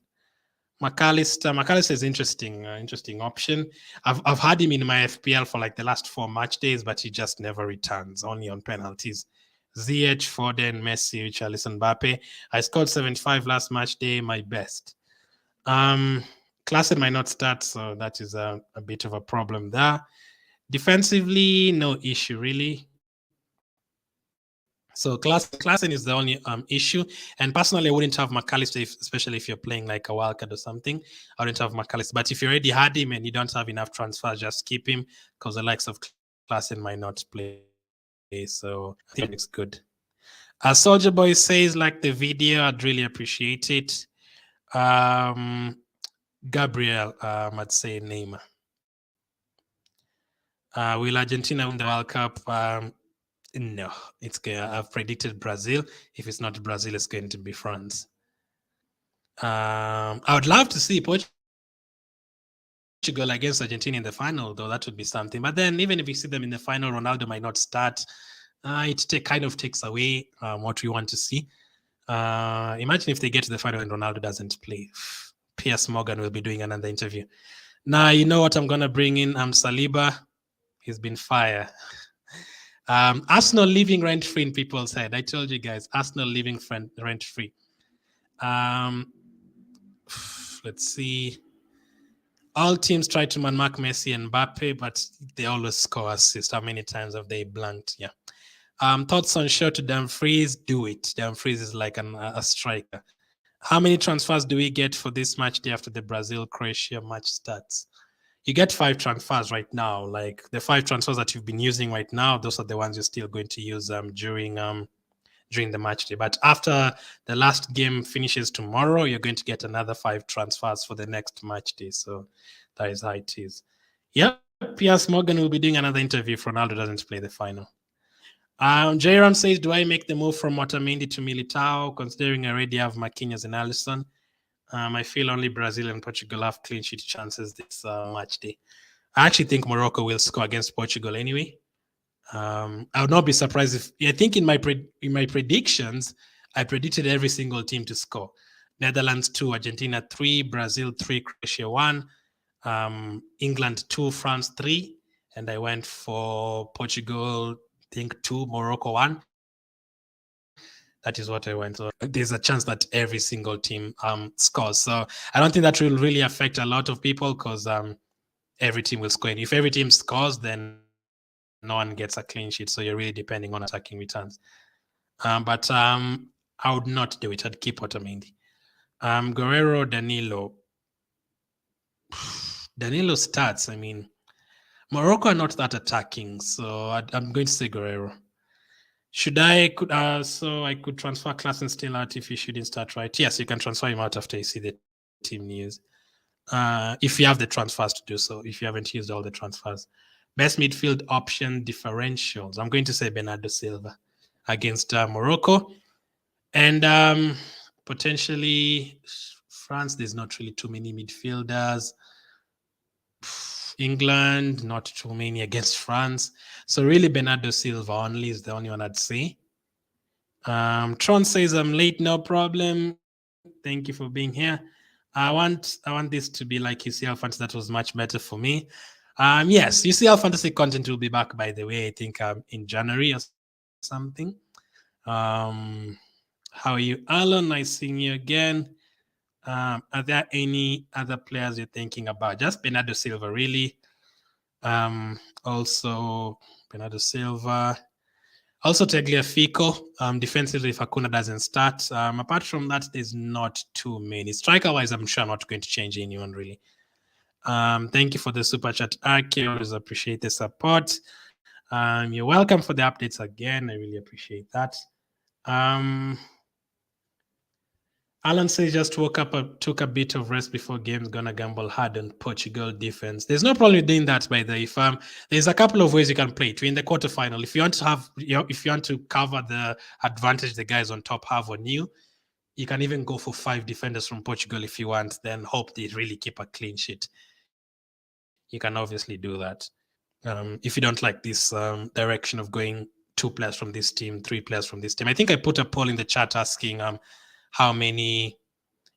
McAllister. McAllister is interesting option. I've had him in my FPL for like the last 4 match days, but he just never returns, only on penalties. ZH, Foden, Messi, Richarlison, Mbappe. I scored 75 last match day, my best. Klaassen might not start, so that is a bit of a problem there. Defensively, no issue really. So Klaassen is the only issue. And personally, I wouldn't have McAllister, especially if you're playing like a wildcard or something. I wouldn't have McAllister. But if you already had him and you don't have enough transfers, just keep him, because the likes of Klaassen might not play. So I think it's good. Soldier Boy says, like the video, I'd really appreciate it. Gabriel, I'd say Neymar. Will Argentina win the World Cup? No, it's I've predicted Brazil. If it's not Brazil, it's going to be France. I would love to see Portugal against Argentina in the final, though. That would be something. But then, even if you see them in the final, Ronaldo might not start. It kind of takes away what we want to see. Imagine if they get to the final and Ronaldo doesn't play. Piers Morgan will be doing another interview. Now, you know what I'm going to bring in? Saliba. He's been fired. Arsenal living rent-free in people's head. I told you guys, Arsenal living rent-free. Let's see. All teams try to man-mark Messi and Mbappe, but they always score assists. How many times have they blanked? Yeah. Thoughts on show to Dumfries? Do it. Dumfries is like a striker. How many transfers do we get for this match day after the Brazil-Croatia match starts? You get 5 transfers right now. Like the 5 transfers that you've been using right now, those are the ones you're still going to use during the match day. But after the last game finishes tomorrow, you're going to get another 5 transfers for the next match day. So that is how it is. Yep, Piers Morgan will be doing another interview if Ronaldo doesn't play the final. Jairam says, do I make the move from Otamendi to Militao, considering I already have Marquinhos and Alisson? I feel only Brazil and Portugal have clean sheet chances this match day. I actually think Morocco will score against Portugal anyway. I would not be surprised if I think in my predictions, I predicted every single team to score. Netherlands 2, Argentina 3, Brazil 3, Croatia 1, England 2, France 3, and I went for Portugal, I think 2, Morocco 1. That is what I went. So there's a chance that every single team scores. So I don't think that will really affect a lot of people, because every team will score. And if every team scores, then no one gets a clean sheet. So you're really depending on attacking returns. But I would not do it. I'd keep Otamendi. Guerrero, Danilo. Danilo starts. I mean, Morocco are not that attacking. So I'm going to say Guerrero. So I could transfer Klaassen still out if he shouldn't start, right? Yes, you can transfer him out after you see the team news. If you have the transfers to do so, if you haven't used all the transfers. Best midfield option differentials. I'm going to say Bernardo Silva against Morocco. And potentially France, there's not really too many midfielders. England, not too many against France. So really Bernardo Silva only is the only one I'd say. Tron says I'm late, no problem. Thank you for being here. I want this to be like UCL Fantasy. That was much better for me. Yes, UCL Fantasy content will be back, by the way, I think in January or something. How are you, Alan? Nice seeing you again. Are there any other players you're thinking about? Just Bernardo Silva, really. Also Bernardo Silva. Also Tagliafico. Defensively, if Hakuna doesn't start. Apart from that, there's not too many. Striker-wise, I'm sure I'm not going to change anyone, really. Thank you for the super chat, Aki. Always appreciate the support. You're welcome for the updates again. I really appreciate that. Alan says just woke up, took a bit of rest before games, gonna gamble hard on Portugal defense. There's no problem with doing that, by the way. If there's a couple of ways you can play it. You're in the quarterfinal. If you want to cover the advantage the guys on top have on you, You can even go for 5 defenders from Portugal if you want, then hope they really keep a clean sheet. You can obviously do that. If you don't like this direction of going 2 players from this team, 3 players from this team. I think I put a poll in the chat asking how many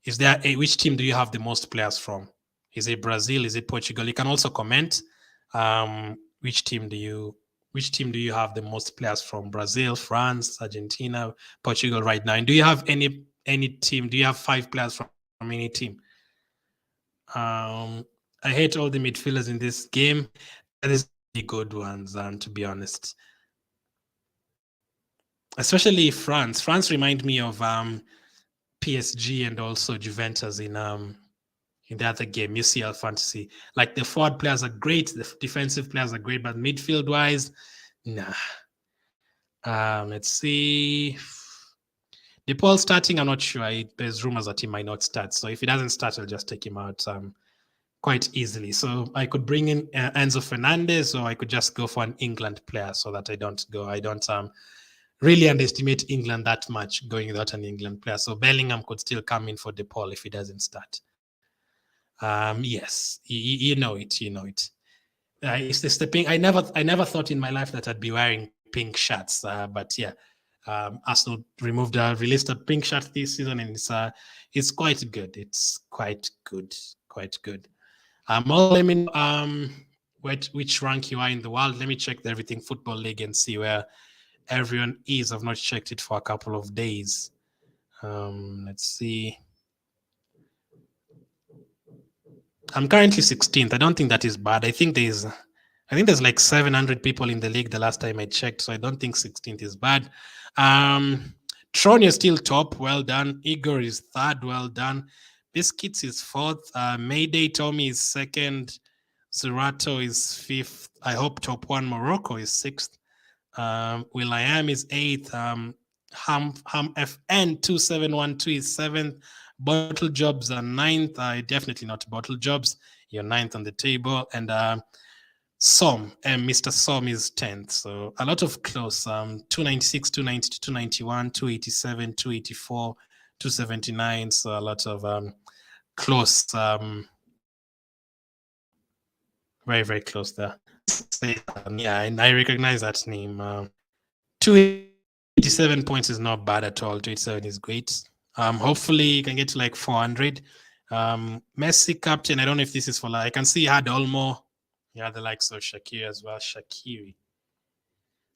which team do you have the most players from? Is it Brazil? Is it Portugal? You can also comment which team do you have the most players from? Brazil, France, Argentina, Portugal right now? And do you have any team? Do you have 5 players from any team? I hate all the midfielders in this game. There's really good ones, to be honest. Especially France. France remind me of PSG and also Juventus in the other game, UCL Fantasy. Like the forward players are great, the defensive players are great, but midfield wise, nah. Let's see. De Paul starting, I'm not sure. There's rumors that he might not start. So if he doesn't start, I'll just take him out quite easily. So I could bring in Enzo Fernandez, or I could just go for an England player so that I don't really underestimate England that much going without an England player. So Bellingham could still come in for De Paul if he doesn't start. Yes, you know it. It's the pink. I never thought in my life that I'd be wearing pink shirts, but yeah, Arsenal released a pink shirt this season, and it's quite good. It's quite good. Let me know which rank you are in the world. Let me check the Everything Football League and see where everyone is. I've not checked it for a couple of days. Let's see. I'm currently 16th. I don't think that is bad. I think there's like 700 people in the league the last time I checked, so I don't think 16th is bad. Tron is still top. Well done. Igor is third. Well done. Biscuits is fourth. Mayday Tommy is second. Zerato is fifth. I hope top one Morocco is sixth. Will.i.am is eighth. Ham FN 2712 is seventh. Bottle Jobs are ninth. Definitely not Bottle Jobs. You're ninth on the table. And Mr. Som is 10th. So a lot of close. 296, 292, 291, 287, 284, 279. So a lot of close. Very, very close there. Yeah, and I recognize that name. 287 points is not bad at all. 287 is great. Hopefully you can get to like 400. Messi captain. I don't know if this is for I can see he had Olmo. He had the likes of Shaqiri as well. Shaqiri.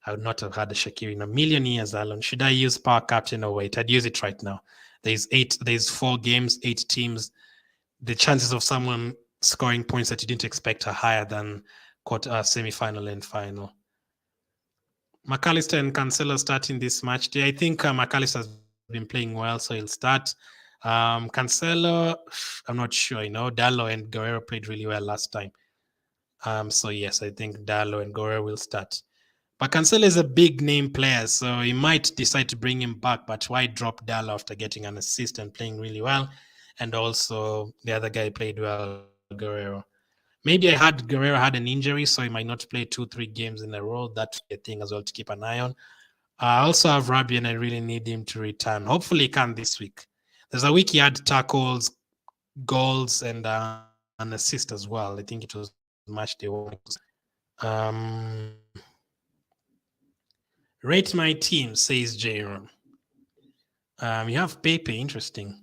I would not have had a Shaqiri in a million years, Alan. Should I use power captain or wait? I'd use it right now. There's 4 games, 8 teams. The chances of someone scoring points that you didn't expect are higher than semi-final and final. McAllister and Cancelo starting this match day. I think McAllister has been playing well, so he'll start. Cancelo, I'm not sure. Dallo and Guerrero played really well last time. So yes, I think Dallo and Guerrero will start. But Cancelo is a big name player, so he might decide to bring him back. But why drop Dallo after getting an assist and playing really well? And also the other guy played well, Guerrero. Maybe Guerrero had an injury, so he might not play 2-3 games in a row. That's a thing as well to keep an eye on. I also have Rabiot, and I really need him to return. Hopefully he can this week. There's a week he had tackles, goals, and an assist as well. I think it was match day 1. Rate my team, says Jaron. You have Pepe, interesting.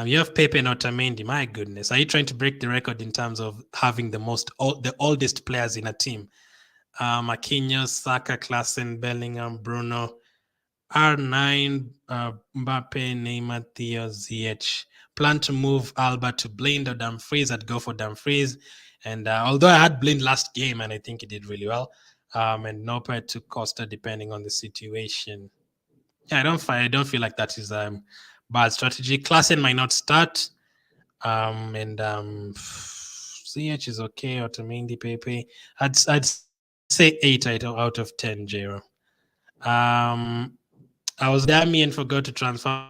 You have Pepe and Otamendi. My goodness, are you trying to break the record in terms of having the oldest players in a team? Marquinhos, Saka, Klaassen, Bellingham, Bruno, R9, Mbappe, Neymar, Theo, Ziyech. Plan to move Alba to Blind or Dumfries. I'd go for Dumfries. And although I had Blind last game and I think he did really well, and Noper to Costa depending on the situation. Yeah, I don't feel like that is bad strategy. Klaassen might not start. And CH is okay. Otamendi, Pepe. I'd say 8 out of 10, Jero. I was dummy and forgot to transfer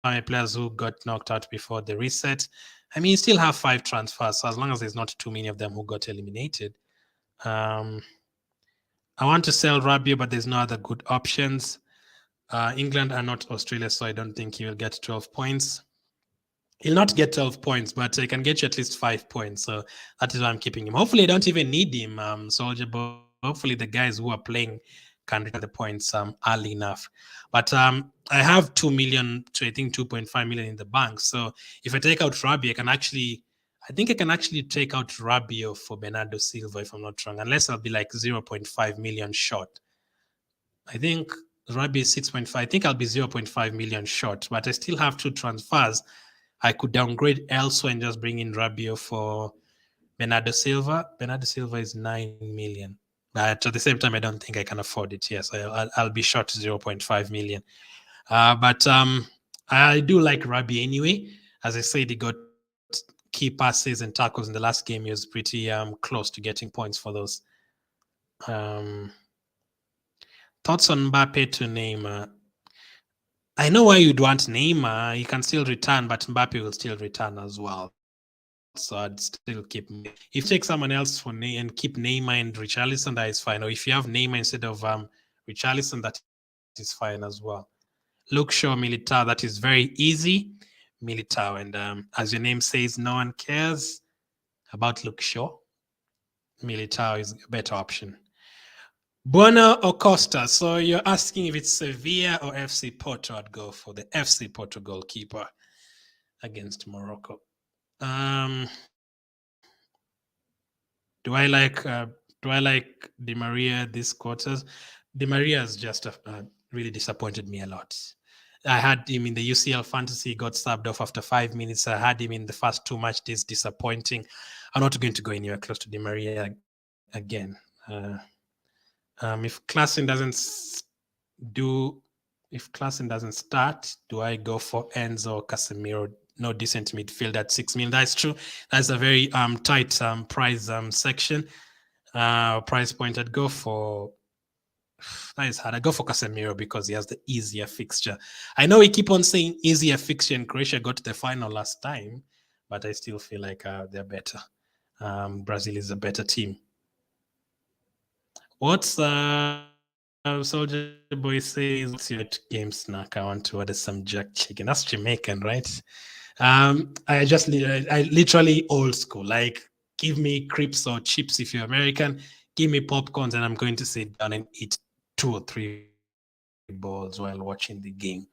my players who got knocked out before the reset. I mean, you still have 5 transfers, so as long as there's not too many of them who got eliminated. I want to sell Rabiot, but there's no other good options. England are not Australia, so I don't think he will get 12 points. He'll not get 12 points, but he can get you at least 5 points. So that is why I'm keeping him. Hopefully, I don't even need him, Soldier, but hopefully the guys who are playing can return the points early enough. But I have 2 million to, I think, 2.5 million in the bank. So if I take out Rabiot, I think I can actually take out Rabiot for Bernardo Silva, if I'm not wrong, unless I'll be like 0.5 million short. I think Rabiot 6.5. I think I'll be 0.5 million short, but I still have 2 transfers. I could downgrade elsewhere and just bring in Rabiot for Bernardo Silva. Bernardo Silva is 9 million. But at the same time, I don't think I can afford it. Yes, I'll be short 0.5 million. But I do like Rabiot anyway. As I said, he got key passes and tackles in the last game. He was pretty close to getting points for those. Thoughts on Mbappe to Neymar? I know why you'd want Neymar. He can still return, but Mbappe will still return as well. So I'd still keep. If you take someone else for and keep Neymar and Richarlison, that is fine. Or if you have Neymar instead of Richarlison, that is fine as well. Luke Shaw, Militao, that is very easy. Militao, and as your name says, no one cares about Luke Shaw. Militao is a better option. Bueno or Costa? So you're asking if it's Sevilla or FC Porto. I'd go for the FC Porto goalkeeper against Morocco. Do I like Di Maria this quarters? Di Maria has just really disappointed me a lot. I had him in the UCL fantasy, got subbed off after 5 minutes. I had him in the first 2 matches, disappointing. I'm not going to go anywhere close to Di Maria again. If Klassen doesn't start, do I go for Enzo Casemiro? No decent midfield at 6 million. That's true. That's a very tight price section. Price point. I'd go for. That is hard. I go for Casemiro because he has the easier fixture. I know we keep on saying easier fixture, and Croatia got to the final last time, but I still feel like they're better. Brazil is a better team. What's Soldier Boy says? What's your game snack? I want to order some jerk chicken. That's Jamaican, right? I literally old school. Like, give me crisps or chips if you're American. Give me popcorns, and I'm going to sit down and eat 2 or 3 balls while watching the game,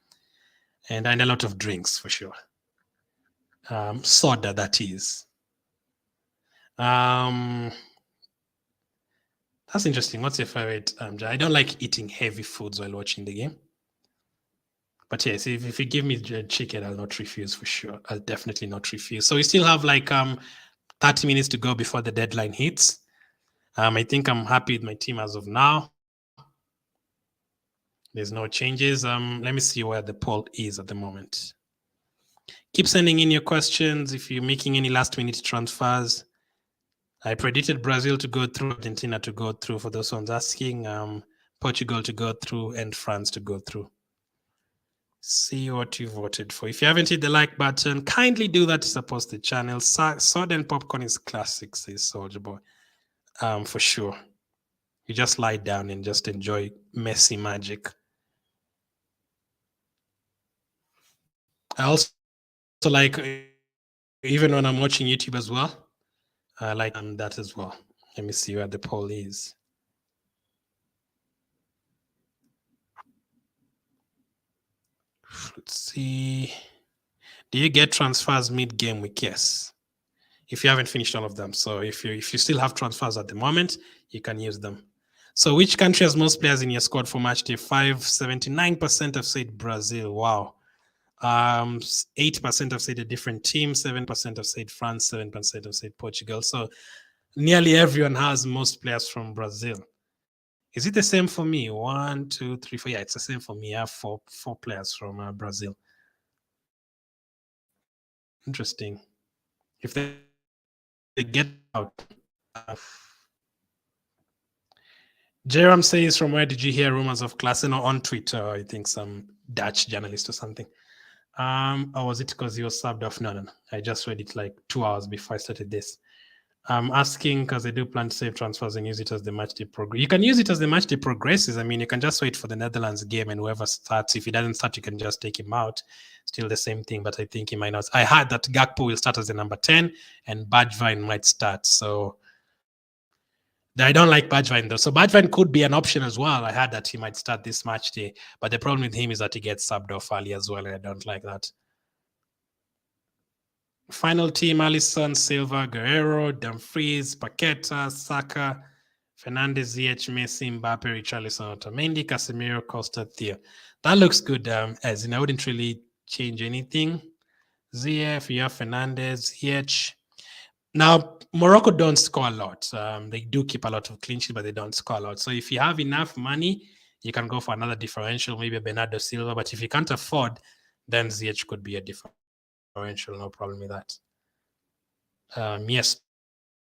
and a lot of drinks for sure. Soda, that is. That's interesting. What's your favorite? I don't like eating heavy foods while watching the game. But yes, if you give me chicken, I'll not refuse for sure. I'll definitely not refuse. So we still have like 30 minutes to go before the deadline hits. I think I'm happy with my team as of now. There's no changes. Let me see where the poll is at the moment. Keep sending in your questions if you're making any last-minute transfers. I predicted Brazil to go through, Argentina to go through, for those ones asking, Portugal to go through, and France to go through. See what you voted for. If you haven't hit the like button, kindly do that to support the channel. Soda and popcorn is classic, says Soldier Boy. For sure. You just lie down and just enjoy messy magic. I also like, even when I'm watching YouTube as well, I like that as well. Let me see where the poll is. Let's see. Do you get transfers mid-game week? Yes. If you haven't finished all of them. So if you still have transfers at the moment, you can use them. So which country has most players in your squad for match day 5? 79% have said Brazil. Wow. 8% have said a different team. 7% have said France. 7% have said Portugal. So nearly everyone has most players from Brazil. Is it the same for me? 1, 2, 3, 4. Yeah, it's the same for me. I have four players from Brazil. Interesting. If they get out. Jerome says, from where did you hear rumors of Klassen? On Twitter? I think some Dutch journalist or something. Or was it because he was subbed off? No. I just read it like 2 hours before I started this. I'm asking because they do plan to save transfers and use it as the match day progress. You can use it as the match day progresses. I mean, you can just wait for the Netherlands game and whoever starts. If he doesn't start, you can just take him out. Still the same thing, but I think he might not. I heard that Gakpo will start as the number 10 and Badvine might start. So I don't like Badvine though. So Badvine could be an option as well. I heard that he might start this match day, but the problem with him is that he gets subbed off early as well, and I don't like that. Final team: Alisson, Silva, Guerrero, Dumfries, Paqueta, Saka, Fernandes, Ziyech, Messi, Mbappe, Richarlison, Otamendi, Casemiro, Costa, Theo. That looks good. As in, I wouldn't really change anything. Ziyech, you have Fernandes, Ziyech. Now, Morocco don't score a lot. They do keep a lot of clean sheets, but they don't score a lot. So if you have enough money, you can go for another differential, maybe a Bernardo Silva. But if you can't afford, then Ziyech could be a differential. No problem with that. Yes,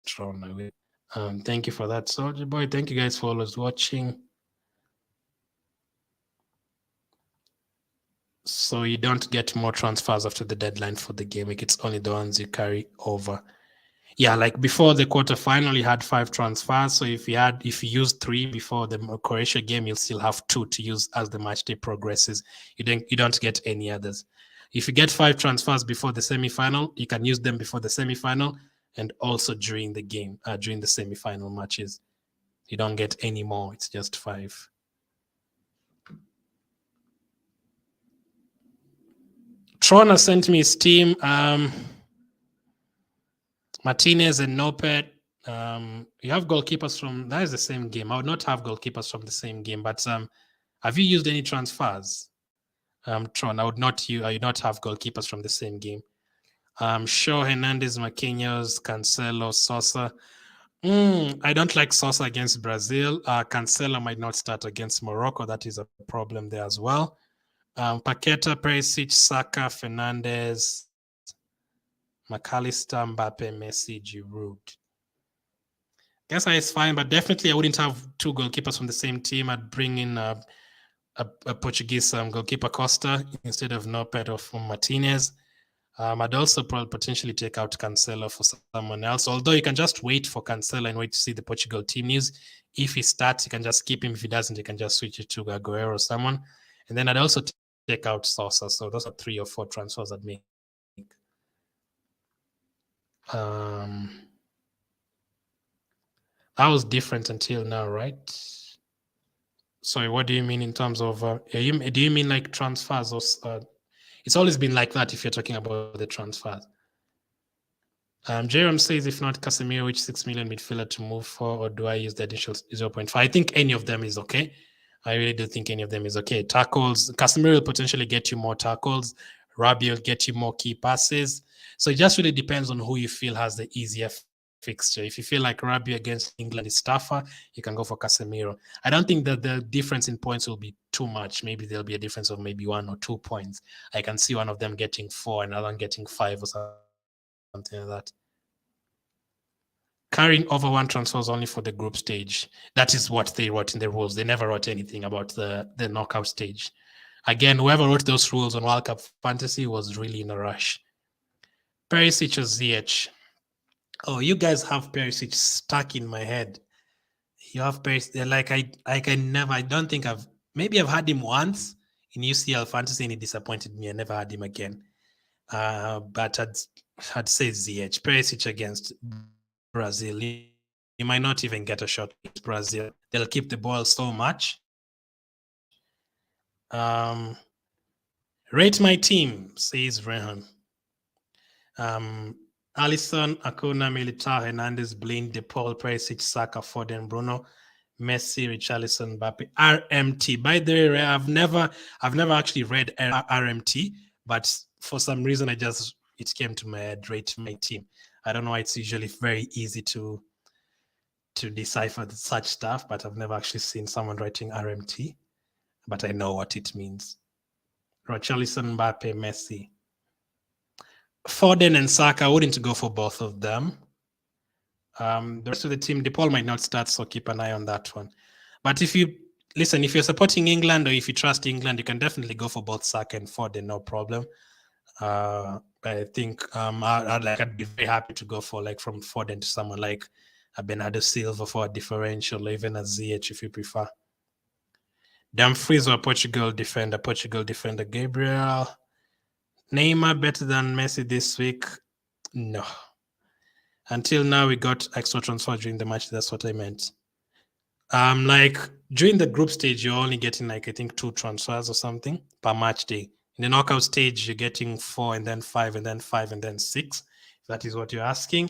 Tron, I will. Thank you for that, Soldier Boy. Thank you guys for always watching. So you don't get more transfers after the deadline for the game. Like, it's only the ones you carry over. Yeah, like before the quarterfinal, you had 5 transfers. So if you used 3 before the Croatia game, you'll still have 2 to use as the match day progresses. You don't get any others. If you get 5 transfers before the semi-final, you can use them before the semi-final and also during the game, during the semi-final matches. You don't get any more. It's just 5. Trona sent me his team. Martinez and Nopet. You have goalkeepers from, that is the same game. I would not have goalkeepers from the same game, but have you used any transfers? Tron, I would not have goalkeepers from the same game. Shaw, Hernandez, Marquinhos, Cancelo, Sosa. I don't like Sosa against Brazil. Cancelo might not start against Morocco. That is a problem there as well. Paqueta, Perisic, Saka, Fernandes, McAllister, Mbappe, Messi, Giroud. Guess it's fine, but definitely I wouldn't have 2 goalkeepers from the same team. I'd bring in a Portuguese goalkeeper, Costa, instead of Nopet or from Martinez. I'd also probably potentially take out Cancelo for someone else, although you can just wait for Cancelo and wait to see the Portugal team news. If he starts, you can just keep him. If he doesn't, you can just switch it to Aguero or someone. And then I'd also take out Sosa. So those are 3 or 4 transfers I'd make. That was different until now, right? Sorry, what do you mean in terms of, do you mean like transfers? Or it's always been like that if you're talking about the transfers. Jerome says, if not Casemiro, which 6 million midfielder to move for, or do I use the additional 0.5? I think any of them is okay. I really do think any of them is okay. Tackles, Casemiro will potentially get you more tackles. Rabiot will get you more key passes. So it just really depends on who you feel has the easier fixture. If you feel like Rabiot against England is tougher, you can go for Casemiro. I don't think that the difference in points will be too much. Maybe there'll be a difference of maybe 1 or 2 points. I can see one of them getting 4 and another one getting 5 or something like that. Carrying over 1 transfers only for the group stage. That is what they wrote in the rules. They never wrote anything about the knockout stage. Again, whoever wrote those rules on World Cup Fantasy was really in a rush. Perisic or Ziyech. Oh, you guys have Perisic stuck in my head. You have Perisic. Like I don't think maybe I've had him once in UCL Fantasy and he disappointed me. I never had him again. But I'd say Ziyech. Perisic against Brazil. You might not even get a shot against Brazil. They'll keep the ball so much. Rate my team, says Rehan. Alisson, Acuna, Militao, Hernandez, Blind, De Paul, Perisic, Saka, Foden, Bruno, Messi, Richarlison, Mbappe, RMT. By the way, I've never actually read RMT, but for some reason it came to my head. Rate my team. I don't know why it's usually very easy to decipher such stuff, but I've never actually seen someone writing RMT, but I know what it means. Richarlison, Mbappe, Messi. Foden and Saka, I wouldn't go for both of them. The rest of the team, De Paul might not start, so keep an eye on that one. But if you're supporting England or if you trust England, you can definitely go for both Saka and Foden, no problem. But I think I'd be very happy to go for like from Foden to someone like a Bernardo Silva for a differential, or even a ZH if you prefer. Dumfries or Portugal defender Gabriel. Neymar better than Messi this week? No. Until now, we got extra transfer during the match. That's what I meant. Like during the group stage, you're only getting like I think 2 transfers or something per match day. In the knockout stage, you're getting 4 and then 5 and then 5 and then 6. If that is what you're asking.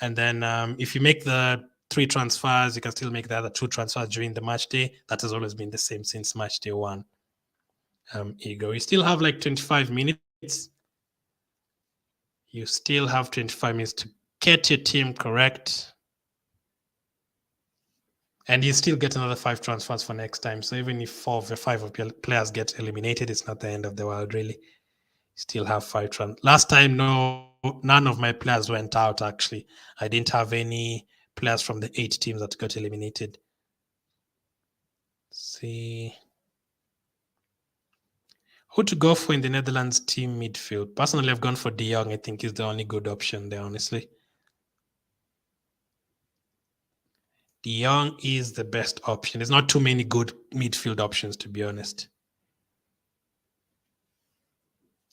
And then if you make the 3 transfers, you can still make the other 2 transfers during the match day. That has always been the same since match day 1. Here you go. You still have like 25 minutes. You still have 25 minutes to get your team correct. And you still get another 5 transfers for next time. So even if 4 of the 5 of your players get eliminated, it's not the end of the world, really. You still have 5 transfers. Last time, no, none of my players went out, actually. I didn't have any players from the 8 teams that got eliminated. Let's see. Who to go for in the Netherlands team midfield? Personally, I've gone for De Jong. I think he's the only good option there, honestly. De Jong is the best option. There's not too many good midfield options, to be honest.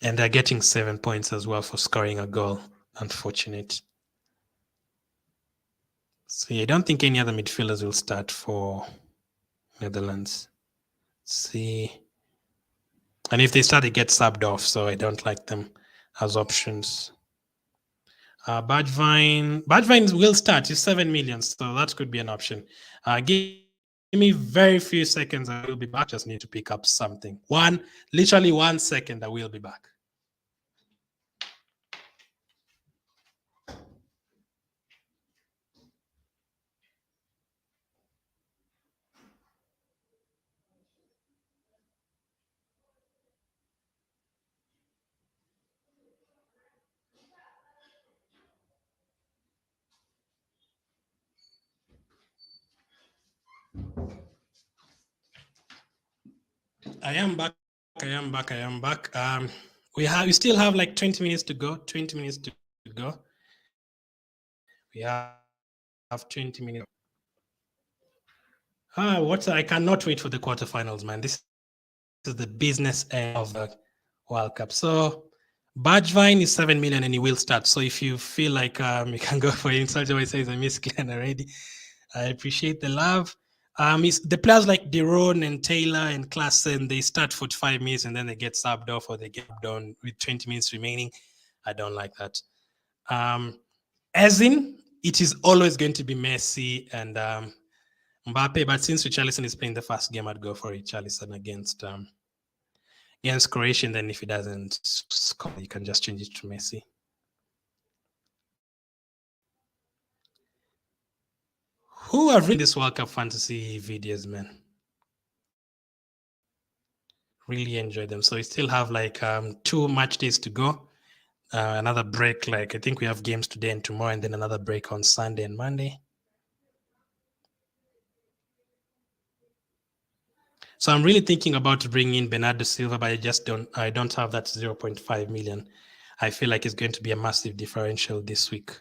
And they're getting 7 points as well for scoring a goal. Unfortunate. So I don't think any other midfielders will start for Netherlands. Let's see. And if they start, they get subbed off, so I don't like them as options. Badvine will start. He's 7 million, so that could be an option. Give me very few seconds. I will be back. Just need to pick up something. Literally 1 second. I will be back. I am back. We still have like 20 minutes to go. 20 minutes to go. We have 20 minutes. I cannot wait for the quarterfinals, man. This is the business end of the World Cup. So Badgevine is 7 million and he will start. So if you feel like you can go for him, Sergio always says I miss Glenn already. I appreciate the love. The players like Deron and Taylor and Klassen, they start 45 minutes and then they get subbed off or they get done with 20 minutes remaining. I don't like that. As in, it is always going to be Messi and Mbappe, but since Richarlison is playing the first game, I'd go for Richarlison against Croatia. And then if he doesn't score, you can just change it to Messi. Who have read this World Cup fantasy videos, man? Really enjoy them. So we still have like 2 match days to go. Another break, like I think we have games today and tomorrow, and then another break on Sunday and Monday. So I'm really thinking about bringing in Bernardo Silva, but I don't have that 0.5 million. I feel like it's going to be a massive differential this week,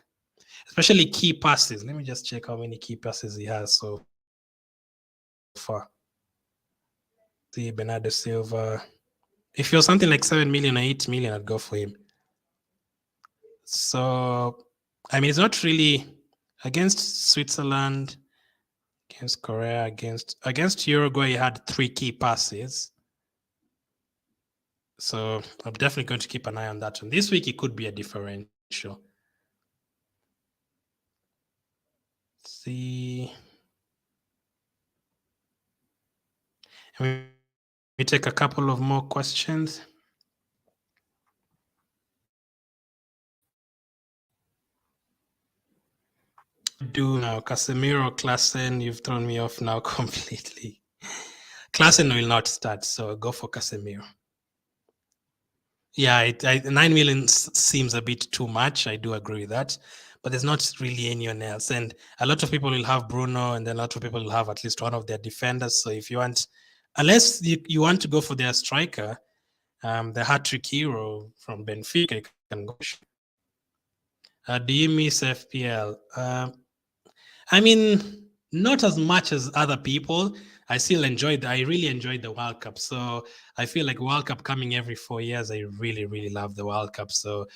especially key passes. Let me just check how many key passes he has so far. See, Bernardo Silva. If you're something like 7 million or 8 million, I'd go for him. So, I mean, it's not really against Switzerland, against Korea, against Uruguay, he had 3 key passes. So I'm definitely going to keep an eye on that one. This week, it could be a differential. Let's see. And we take a couple of more questions. Do now, Casemiro, Klassen, you've thrown me off now completely. Klassen will not start, so go for Casemiro. Yeah, 9 million seems a bit too much. I do agree with that, but there's not really anyone else. And a lot of people will have Bruno, and then a lot of people will have at least one of their defenders. So if you want, unless you want to go for their striker, The hat-trick hero from Benfica, you can go. Do you miss FPL? I mean, not as much as other people. I really enjoyed the World Cup. So I feel like World Cup coming every 4 years, I really, really love the World Cup. So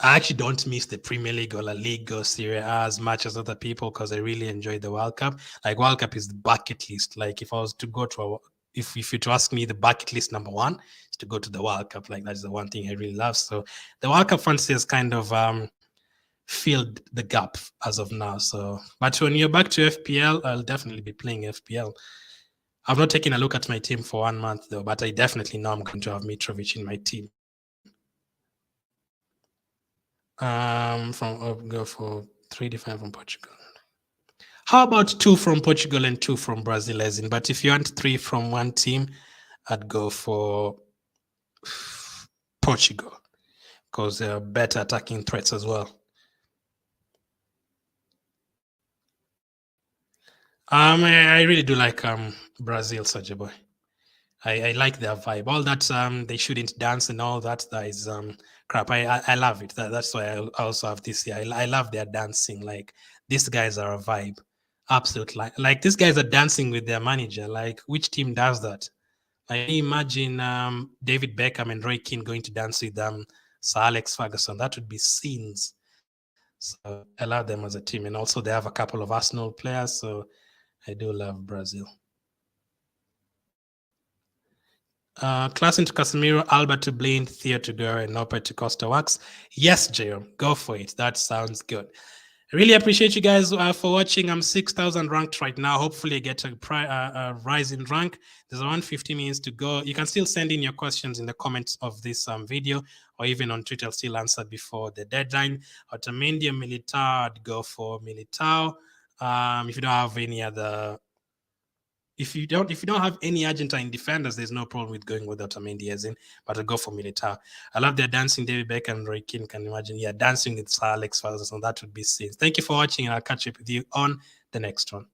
I actually don't miss the Premier League or La Liga or Serie A as much as other people because I really enjoy the World Cup. Like World Cup is the bucket list. Like if I was to go to if you to ask me the bucket list number one is to go to the World Cup. Like that's the one thing I really love. So the World Cup fantasy has kind of filled the gap as of now. So, but when you're back to FPL, I'll definitely be playing FPL. I've not taken a look at my team for 1 month though, but I definitely know I'm going to have Mitrovic in my team. Go for 3 different from Portugal. How about 2 from Portugal and 2 from Brazil, as in? But if you want 3 from one team, I'd go for Portugal because they're better attacking threats as well. I really do like Brazil, Sergio Boy. I like their vibe. All that they shouldn't dance and all that is crap. I love it. That's why I also have this here. I love their dancing. Like these guys are a vibe. Absolutely. Like these guys are dancing with their manager. Like which team does that? Like imagine David Beckham and Roy Keane going to dance with Sir Alex Ferguson. That would be scenes. So I love them as a team. And also they have a couple of Arsenal players. So I do love Brazil. Classen to Casemiro, Alba to Blaine, Theo to Guerra, and Noper to Costa works. Yes, Jerome, go for it. That sounds good. I really appreciate you guys for watching. I'm 6,000 ranked right now. Hopefully I get a rise in rank. There's around 50 minutes to go. You can still send in your questions in the comments of this video or even on Twitter. I'll still answer before the deadline. Otamendi and Militao, I'd go for Militao. If you don't have any other... If you don't have any Argentine defenders, there's no problem with going with Otamendi as in, but I'll go for Militao. I love their dancing. David Beckham and Roy Keane, can imagine, dancing with Sir Alex Ferguson. That would be scenes. Thank you for watching, and I'll catch up with you on the next one.